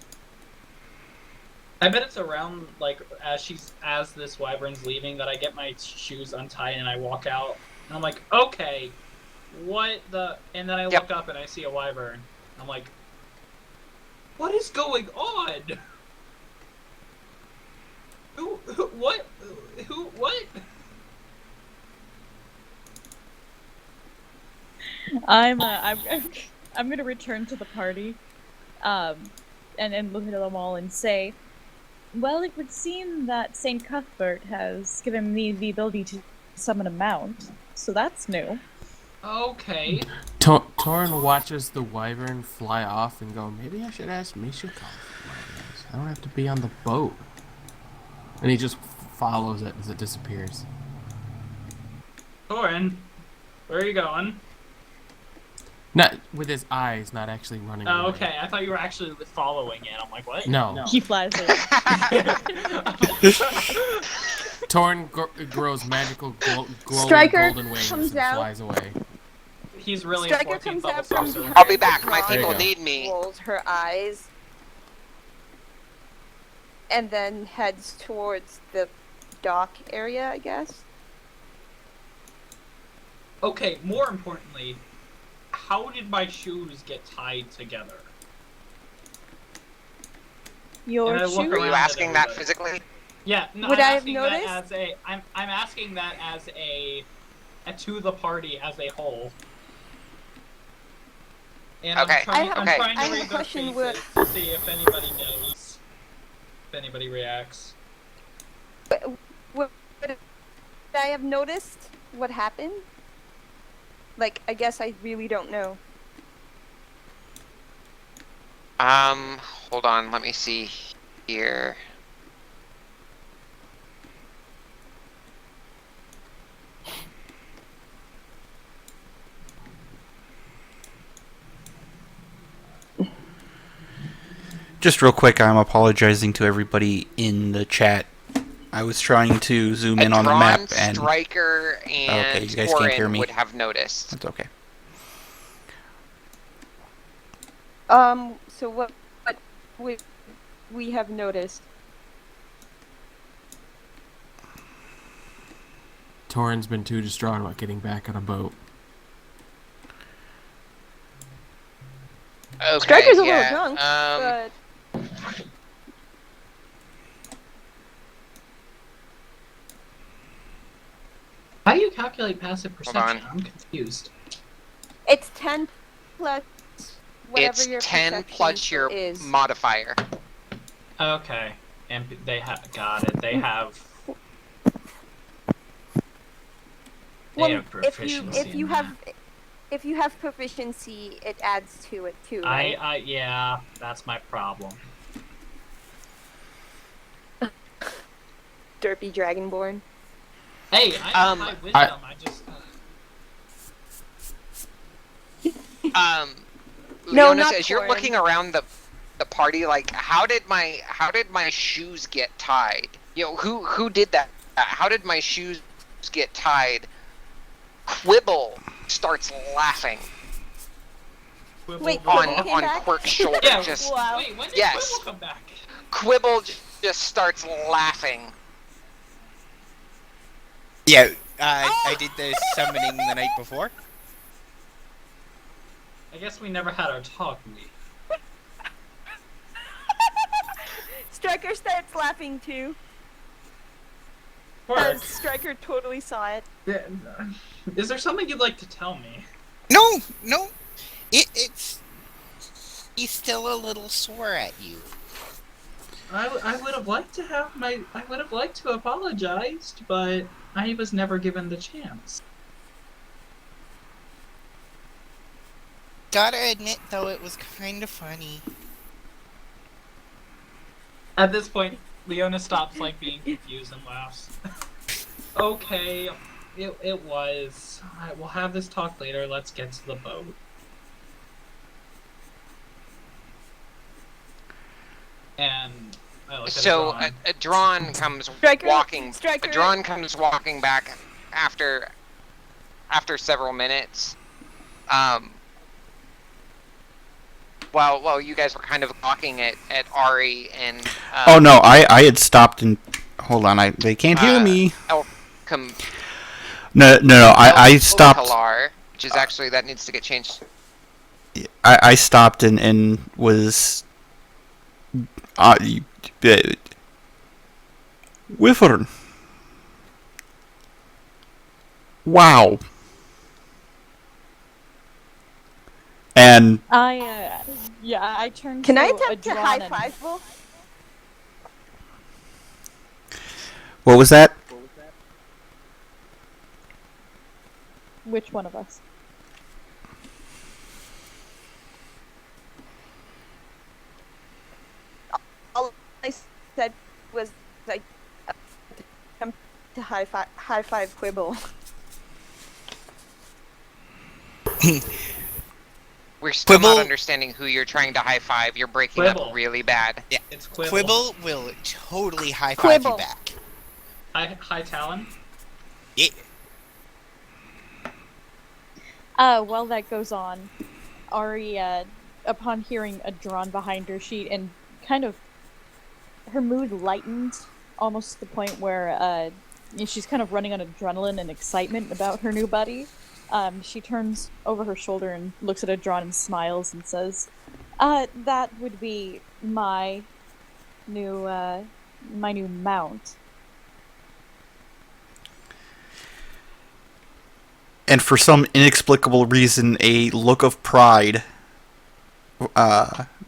I bet it's around, like, as this wyvern's leaving that I get my shoes untied and I walk out. And I'm like, okay, what the... And then I look up and I see a wyvern. I'm like, what is going on? What? I'm gonna return to the party, and look at them all and say, well, it would seem that Saint Cuthbert has given me the ability to summon a mount, so that's new. Okay. Torn watches the wyvern fly off and go, maybe I should ask Mishikov. I don't have to be on the boat. And he just follows it as it disappears. Torin, where are you going? Not with his eyes, not actually running away. Oh, okay. I thought you were actually following it. I'm like, what? No. He flies away. Torn grows magical glowing Striker golden wings comes and out. flies away. He's really Striker a 14th comes level out from sorcerer. I'll be back. My There you people go. need me. Rolls her eyes and then heads towards the dock area, I guess. Okay, more importantly, how did my shoes get tied together? Your And I look shoe? Are you around asking at that everybody. physically? Yeah, no, Would I'm I have asking that noticed? as a I'm asking that as a to the party as a whole. And Okay, I'm okay. trying I to have a read their question faces to see if anybody knows, if anybody reacts. Would I have noticed what happened? Like, I guess I really don't know. Hold on, let me see here. Just real quick, I'm apologizing to everybody in the chat. I was trying to zoom in on the map, and Striker and okay, you guys can't hear Torin me. would have noticed. That's okay. So what would we have noticed? Torin's been too distraught about getting back on a boat. Okay, Striker's a yeah. little drunk, but How do you calculate passive Hold on. perception? I'm confused. it's 10 plus whatever It's your 10 perception plus your is. modifier. Okay, and they have got it. They have. They have proficiency. If you have proficiency, it adds to it too, right? Yeah, that's my problem. Derpy Dragonborn. Hey, I have high wisdom. I just. No, Leonis, not as you're Torin. looking around the party, like how did my shoes get tied? You know, who did that? How did my shoes get tied? Quibble starts laughing Wait, Quibble Quibble came on back? Quirk's shoulder. Yeah. Just Wow. Wait, when did Yes. Quibble come back? Quibble just starts laughing. Yeah, I did the summoning the night before. I guess we never had our talk, we. Striker starts laughing too. Quirk, Because Striker totally saw it. is there something you'd like to tell me? No, it's he's still a little sore at you. I would have liked to I would have liked to apologize, but I was never given the chance. Gotta admit, though, it was kind of funny. At this point, Leona stops being confused and laughs. Okay, it was. Alright, we'll have this talk later. Let's get to the boat. And I look at So Adron. a Drawn comes Striker, walking. Striker. A Drawn comes walking back after several minutes. Well, you guys were kind of gawking at Ari and. Oh no, I had stopped and hold on. They can't hear me. No. I stopped. Kalar, which is actually that needs to get changed. I stopped and was. Wyvern. Wow. And I turned Can to I attempt to Adron high and- five Wolf? what was that? Which one of us? All I said was like attempt to high five Quibble. We're still not Quibble- understanding who you're trying to high five. You're breaking up Quibble. really bad. Yeah, It's Quibble. Quibble will totally high five Quibble. you back. Hi, Talon. Yeah. While that goes on, Ari, upon hearing a Drawn behind her, and kind of her mood lightens almost to the point where she's kind of running on adrenaline and excitement about her new buddy. She turns over her shoulder and looks at Adron and smiles and says, "That would be my new mount." and for some inexplicable reason, a look of pride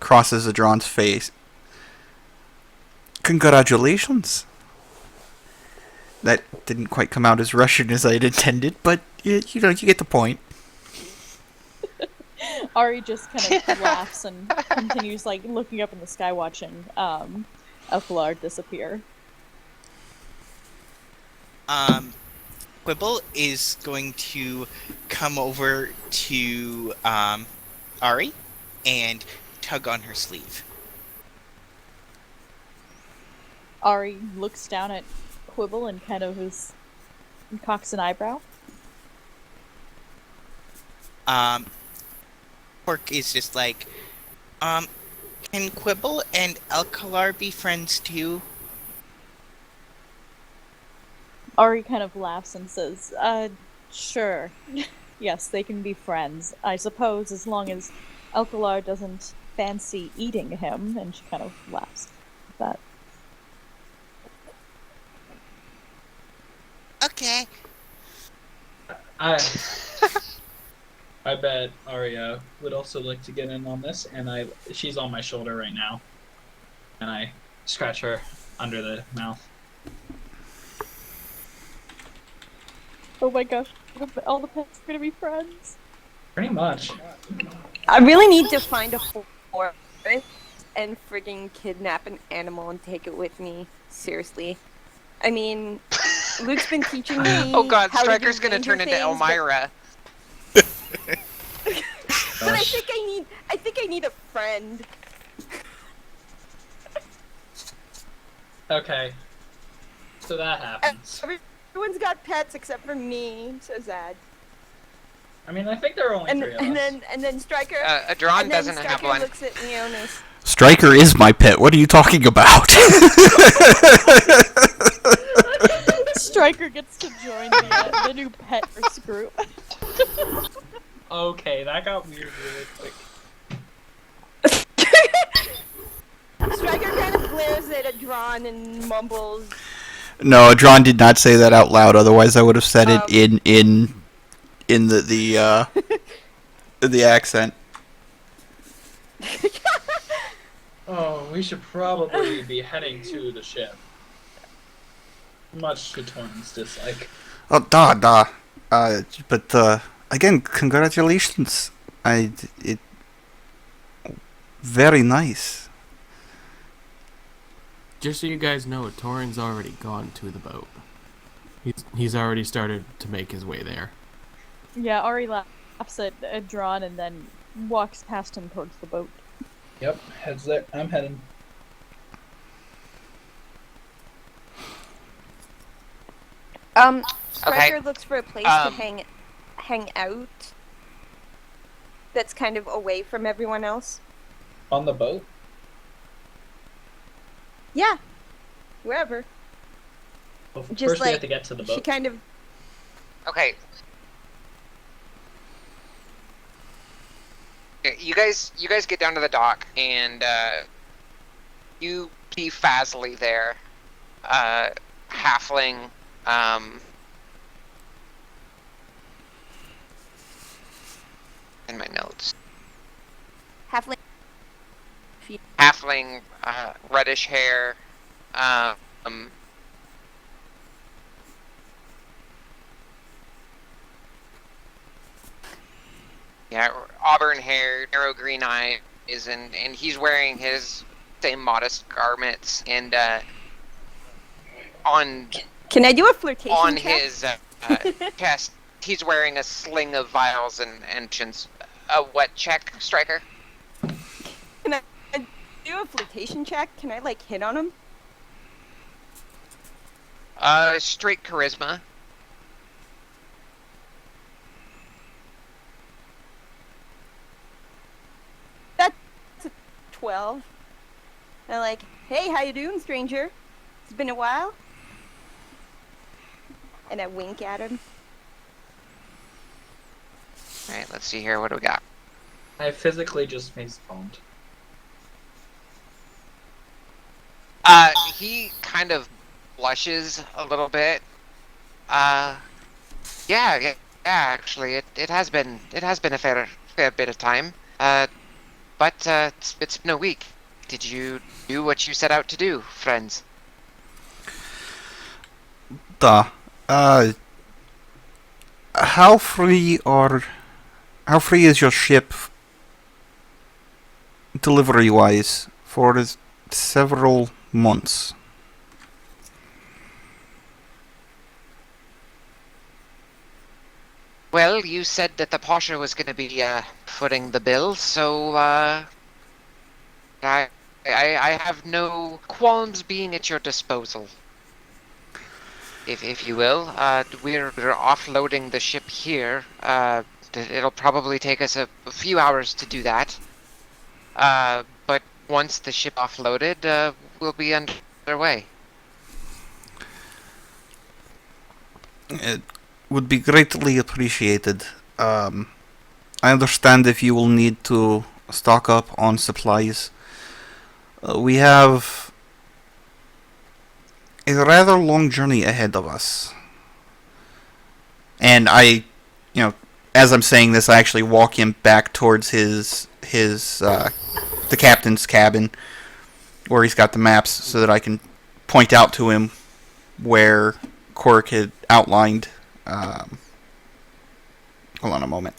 crosses Adron's face. Congratulations. That didn't quite come out as Russian as I'd intended, but you get the point. Ari just kind of laughs and continues like looking up in the sky, watching Elkalar disappear. Quibble is going to come over to Ari and tug on her sleeve. Ari looks down at Quibble and kind of cocks an eyebrow. Pork is just like, can Quibble and Elkalar be friends too? Ari kind of laughs and says, sure. Yes, they can be friends. I suppose as long as Elkalar doesn't fancy eating him, and she kind of laughs at that. Okay. I bet Arya would also like to get in on this, and she's on my shoulder right now, and I scratch her under the mouth. Oh my gosh, all the pets are gonna be friends. Pretty much. I really need to find a forest and frigging kidnap an animal and take it with me. Seriously. I mean, Luke's been teaching me. Oh god, how Striker's to do gonna turn ranger into things, Elmira. But I think I need a friend. Okay. So that happens. Everyone's got pets except for me. So sad. I mean, I think there are only three of us. And then Striker. Adron doesn't have one. Looks at Leonis. Striker is my pet. What are you talking about? Striker gets to join the new pet group. Okay, that got weird really quick. Striker kind of glares at Adron and mumbles. No, Adron did not say that out loud. Otherwise, I would have said it in the accent. Oh, we should probably be heading to the ship. Much to Torn's dislike. Oh, but again, congratulations. Very nice. Just so you guys know, Torin's already gone to the boat. He's already started to make his way there. Yeah, Ari laughs at Adron and then walks past him towards the boat. Yep, heads there. I'm heading. Striker looks for a place to hang out. That's kind of away from everyone else. On the boat? Yeah, wherever. Well, Just first we have to get to the boat. She kind of. Okay. You guys get down to the dock, and you see Fazly there, halfling. In my notes. Halfling, reddish hair, yeah, auburn hair, narrow green eyes, and he's wearing his same modest garments, and on Can I do a flirtation on check? his chest, he's wearing a sling of vials and enchants. A what check, Striker? Can I do a flirtation check? Can I like hit on him? Straight charisma. That's a 12. I'm like, hey, how you doing, stranger? It's been a while. And I wink at him. Alright, let's see here. What do we got? I physically just face palmed. He kind of blushes a little bit. Yeah, actually, it has been a fair bit of time. But it's been a week. Did you do what you set out to do, friends? Duh. Uh, how free are... How free is your ship delivery-wise for several months? Well, you said that the Pasha was going to be footing the bill, so I I have no qualms being at your disposal, if you will. We're offloading the ship here. It'll probably take us a few hours to do that. But once the ship offloaded, we'll be underway. It would be greatly appreciated. I understand if you will need to stock up on supplies. We have a rather long journey ahead of us. And as I'm saying this, I actually walk him back towards the captain's cabin, where he's got the maps, so that I can point out to him where Cork had outlined. Hold on a moment.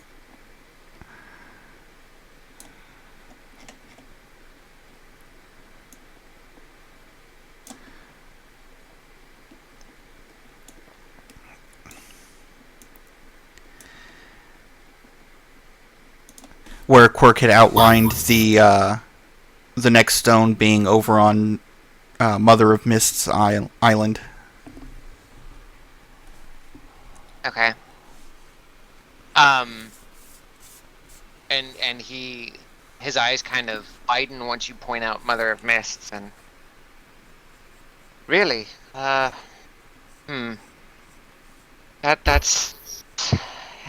Where Quirk had outlined the next stone being over on Mother of Mist's island. Okay. And his eyes kind of widen once you point out Mother of Mists, and really, that's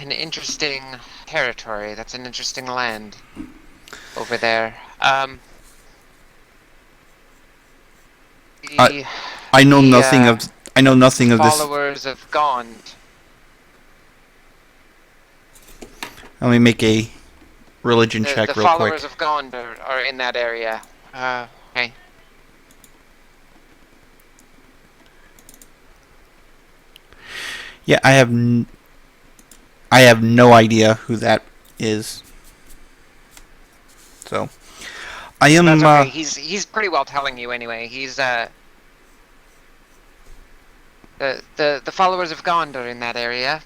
an interesting territory. That's an interesting land over there. I know nothing of this. Followers of Gond. Let me make a religion check The real quick. followers of Gond are in that area. Okay. Yeah, I have no idea who that is. So, I am. That's okay. He's pretty well telling you anyway. He's the followers of Gond are in that area.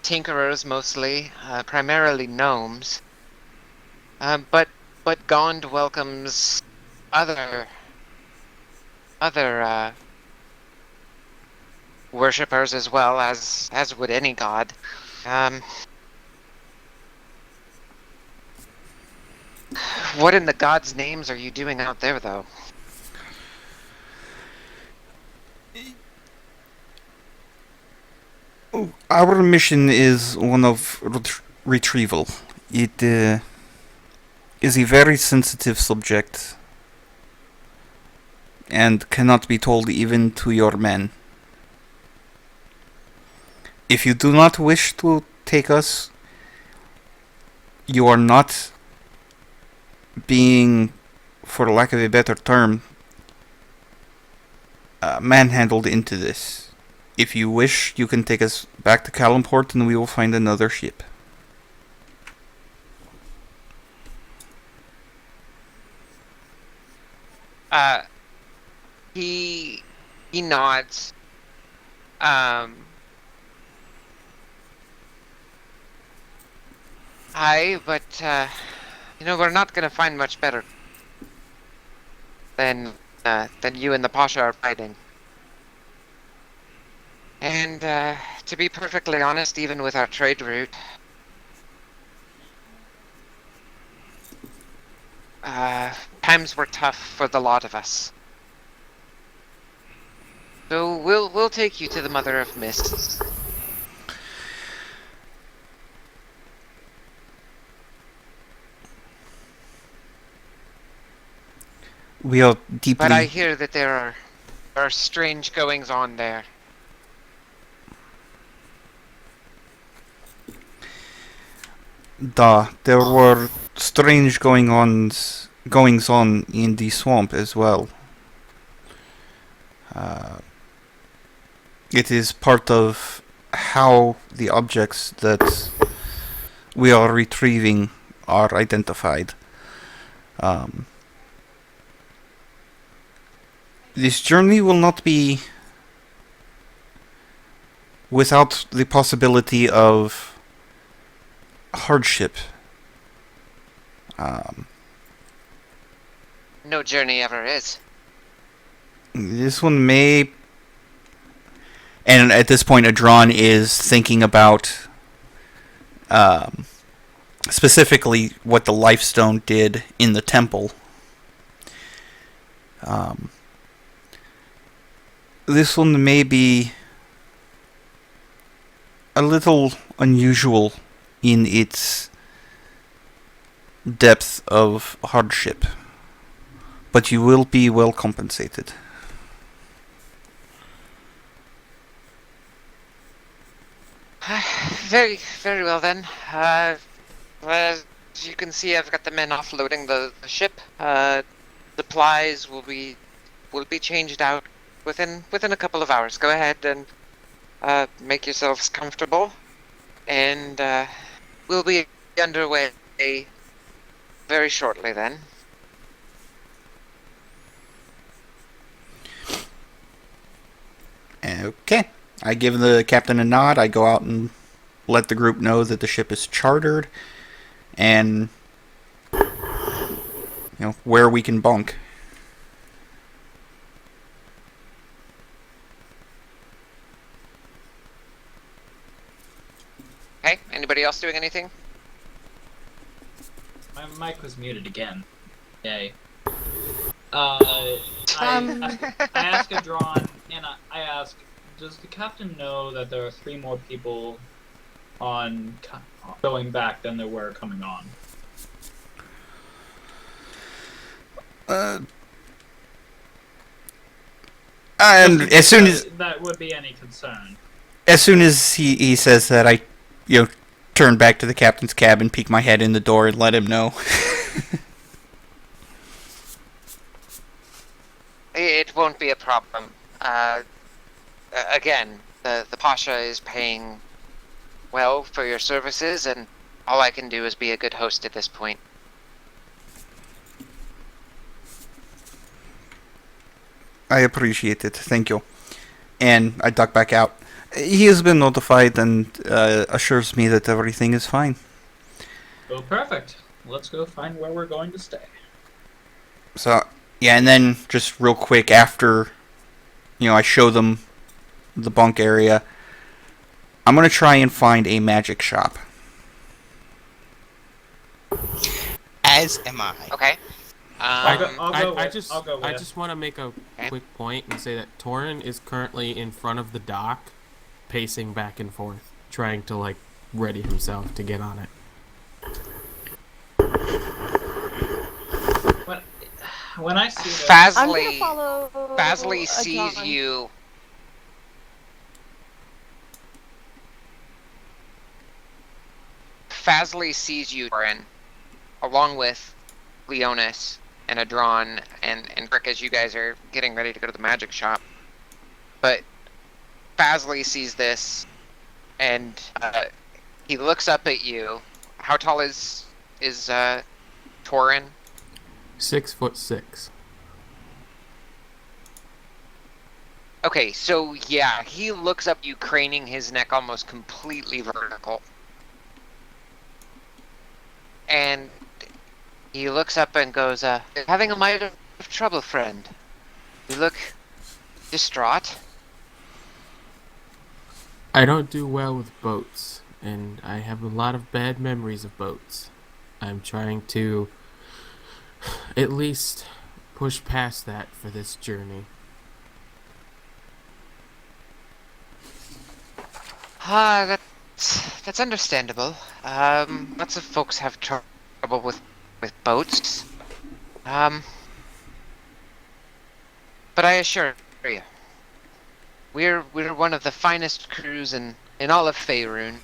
Tinkerers mostly, primarily gnomes. But Gond welcomes other worshippers as well, as would any god. What in the gods' names are you doing out there, though? Our mission is one of retrieval. It is a very sensitive subject and cannot be told even to your men. If you do not wish to take us, you are not being, for lack of a better term, manhandled into this. If you wish, you can take us back to Calimport and we will find another ship. He nods. But we're not gonna find much better than you and the Pasha are fighting. And to be perfectly honest, even with our trade route, times were tough for the lot of us. So we'll take you to the Mother of Mists. We are deeply... But I hear that there are strange goings on there. There were strange goings on in the swamp as well. It is part of how the objects that we are retrieving are identified. This journey will not be without the possibility of hardship. No journey ever is. This one may... And at this point, Adron is thinking about specifically what the Lifestone did in the temple. This one may be a little unusual in its depth of hardship, but you will be well compensated. Very, very well then. As you can see, I've got the men offloading the ship. Supplies will be changed out within a couple of hours. Go ahead and make yourselves comfortable, and we'll be underway very shortly then. Okay. I give the captain a nod. I go out and let the group know that the ship is chartered and where we can bunk. Hey, anybody else doing anything? My mic was muted again. Yay. I ask Adron, and I ask, does the captain know that there are 3 more people on going back than there were coming on? And as soon as that would be any concern. As soon as he says that, I turn back to the captain's cabin, peek my head in the door, and let him know. It won't be a problem. Again, the Pasha is paying well for your services, and all I can do is be a good host at this point. I appreciate it. Thank you. And I duck back out. He has been notified and assures me that everything is fine. Oh, perfect. Let's go find where we're going to stay. So, yeah, and then just real quick after, I show them the bunk area, I'm going to try and find a magic shop. As am I. Okay. I I'll go with. just want to make a quick point and say that Torin is currently in front of the dock, pacing back and forth, trying to ready himself to get on it. When I see this, I'm gonna follow. Fazli sees Adron. you. Fazli sees you, Torin, along with Leonis and Adron and Rick, as you guys are getting ready to go to the magic shop. But Fazli sees this, and he looks up at you. How tall is Torin? 6'6". Okay, so yeah, he looks up at you, craning his neck almost completely vertical. And he looks up and goes, having a mite of trouble, friend. You look distraught. I don't do well with boats, and I have a lot of bad memories of boats. I'm trying to at least push past that for this journey. That's understandable. Lots of folks have trouble with boats. But I assure you, we're one of the finest crews in all of Faerun,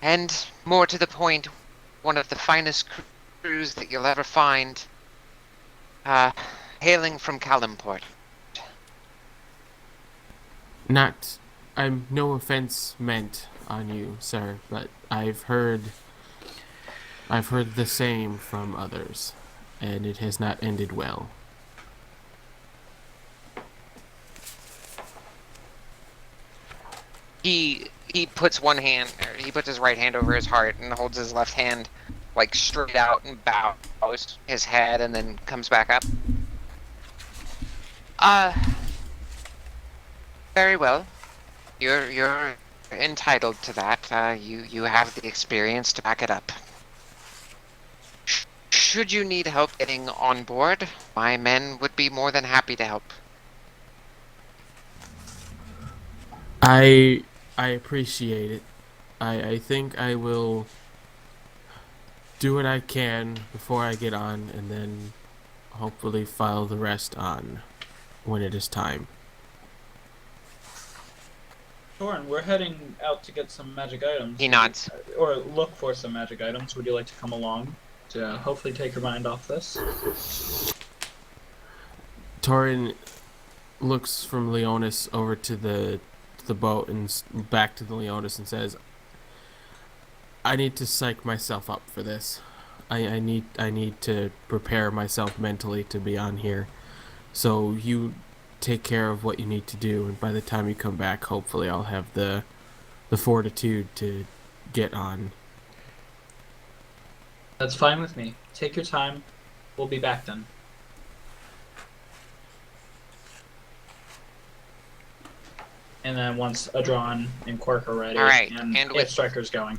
and more to the point, one of the finest crews that you'll ever find. Hailing from Calimport. I'm no offense meant on you, sir, but I've heard the same from others, and it has not ended well. He puts he puts his right hand over his heart and holds his left hand like straight out and bows his head and then comes back up. Very well. You're entitled to that. You have the experience to back it up. Should you need help getting on board, my men would be more than happy to help. I appreciate it. I think I will do what I can before I get on, and then hopefully file the rest on when it is time. Thorin, we're heading out to get some magic items. He nods. Or look for some magic items. Would you like to come along to hopefully take your mind off this? Torin looks from Leonis over to the boat and back to the Leonis and says, I need to psych myself up for this. I need to prepare myself mentally to be on here. So you take care of what you need to do, and by the time you come back, hopefully I'll have the fortitude to get on. That's fine with me. Take your time. We'll be back then. And then once Adron and Quirk are ready, All right, and and if with Striker's going.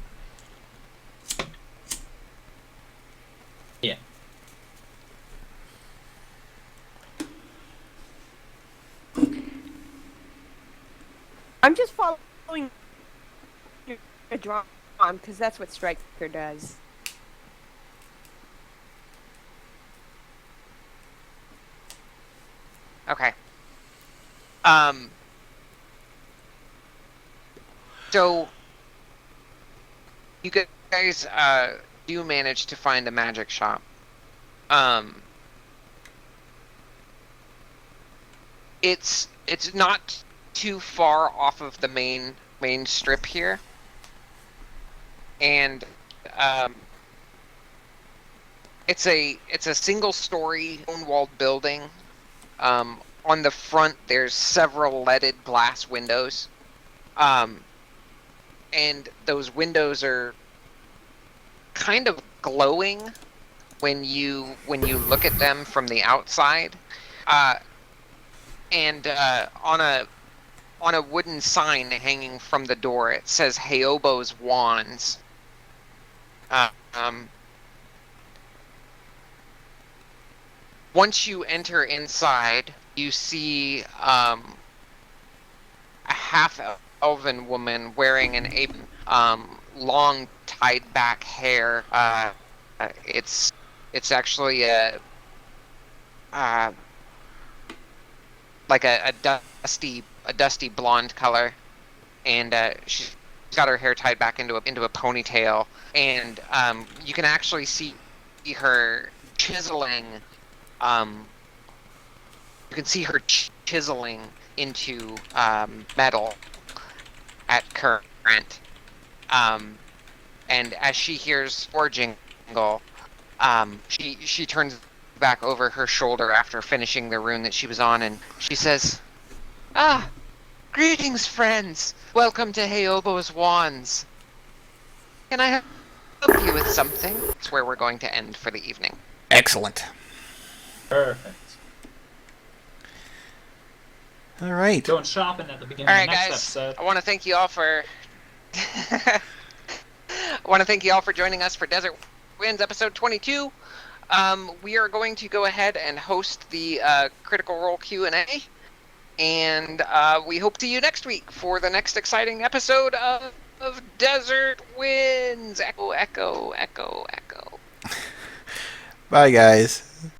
Yeah. I'm just following your drum because that's what Striker does. Okay. So you guys do manage to find a magic shop. It's not too far off of the main strip here, and it's a single story stone-walled building. On the front, there's several leaded glass windows. And those windows are kind of glowing when you look at them from the outside. And on a wooden sign hanging from the door, it says Heobo's Wands. Once you enter inside, you see a half-elven woman wearing an apron, long tied-back hair. It's actually a dusty blonde color, and she's got her hair tied back into a ponytail, and you can actually see her chiseling. You can see her chiseling into metal at current. And as she hears forging, she turns back over her shoulder after finishing the rune that she was on, and she says, "Ah, greetings, friends. Welcome to Heobo's Wands. Can I help you with something?" It's where we're going to end for the evening. Excellent. Perfect. All right. Going shopping at the beginning All of right, the next guys. episode. I want to thank you all for. Joining us for Desert Winds episode 22. We are going to go ahead and host the Critical Role Q&A, and we hope to see you next week for the next exciting episode of Desert Winds. Echo, echo, echo, echo. Bye, guys.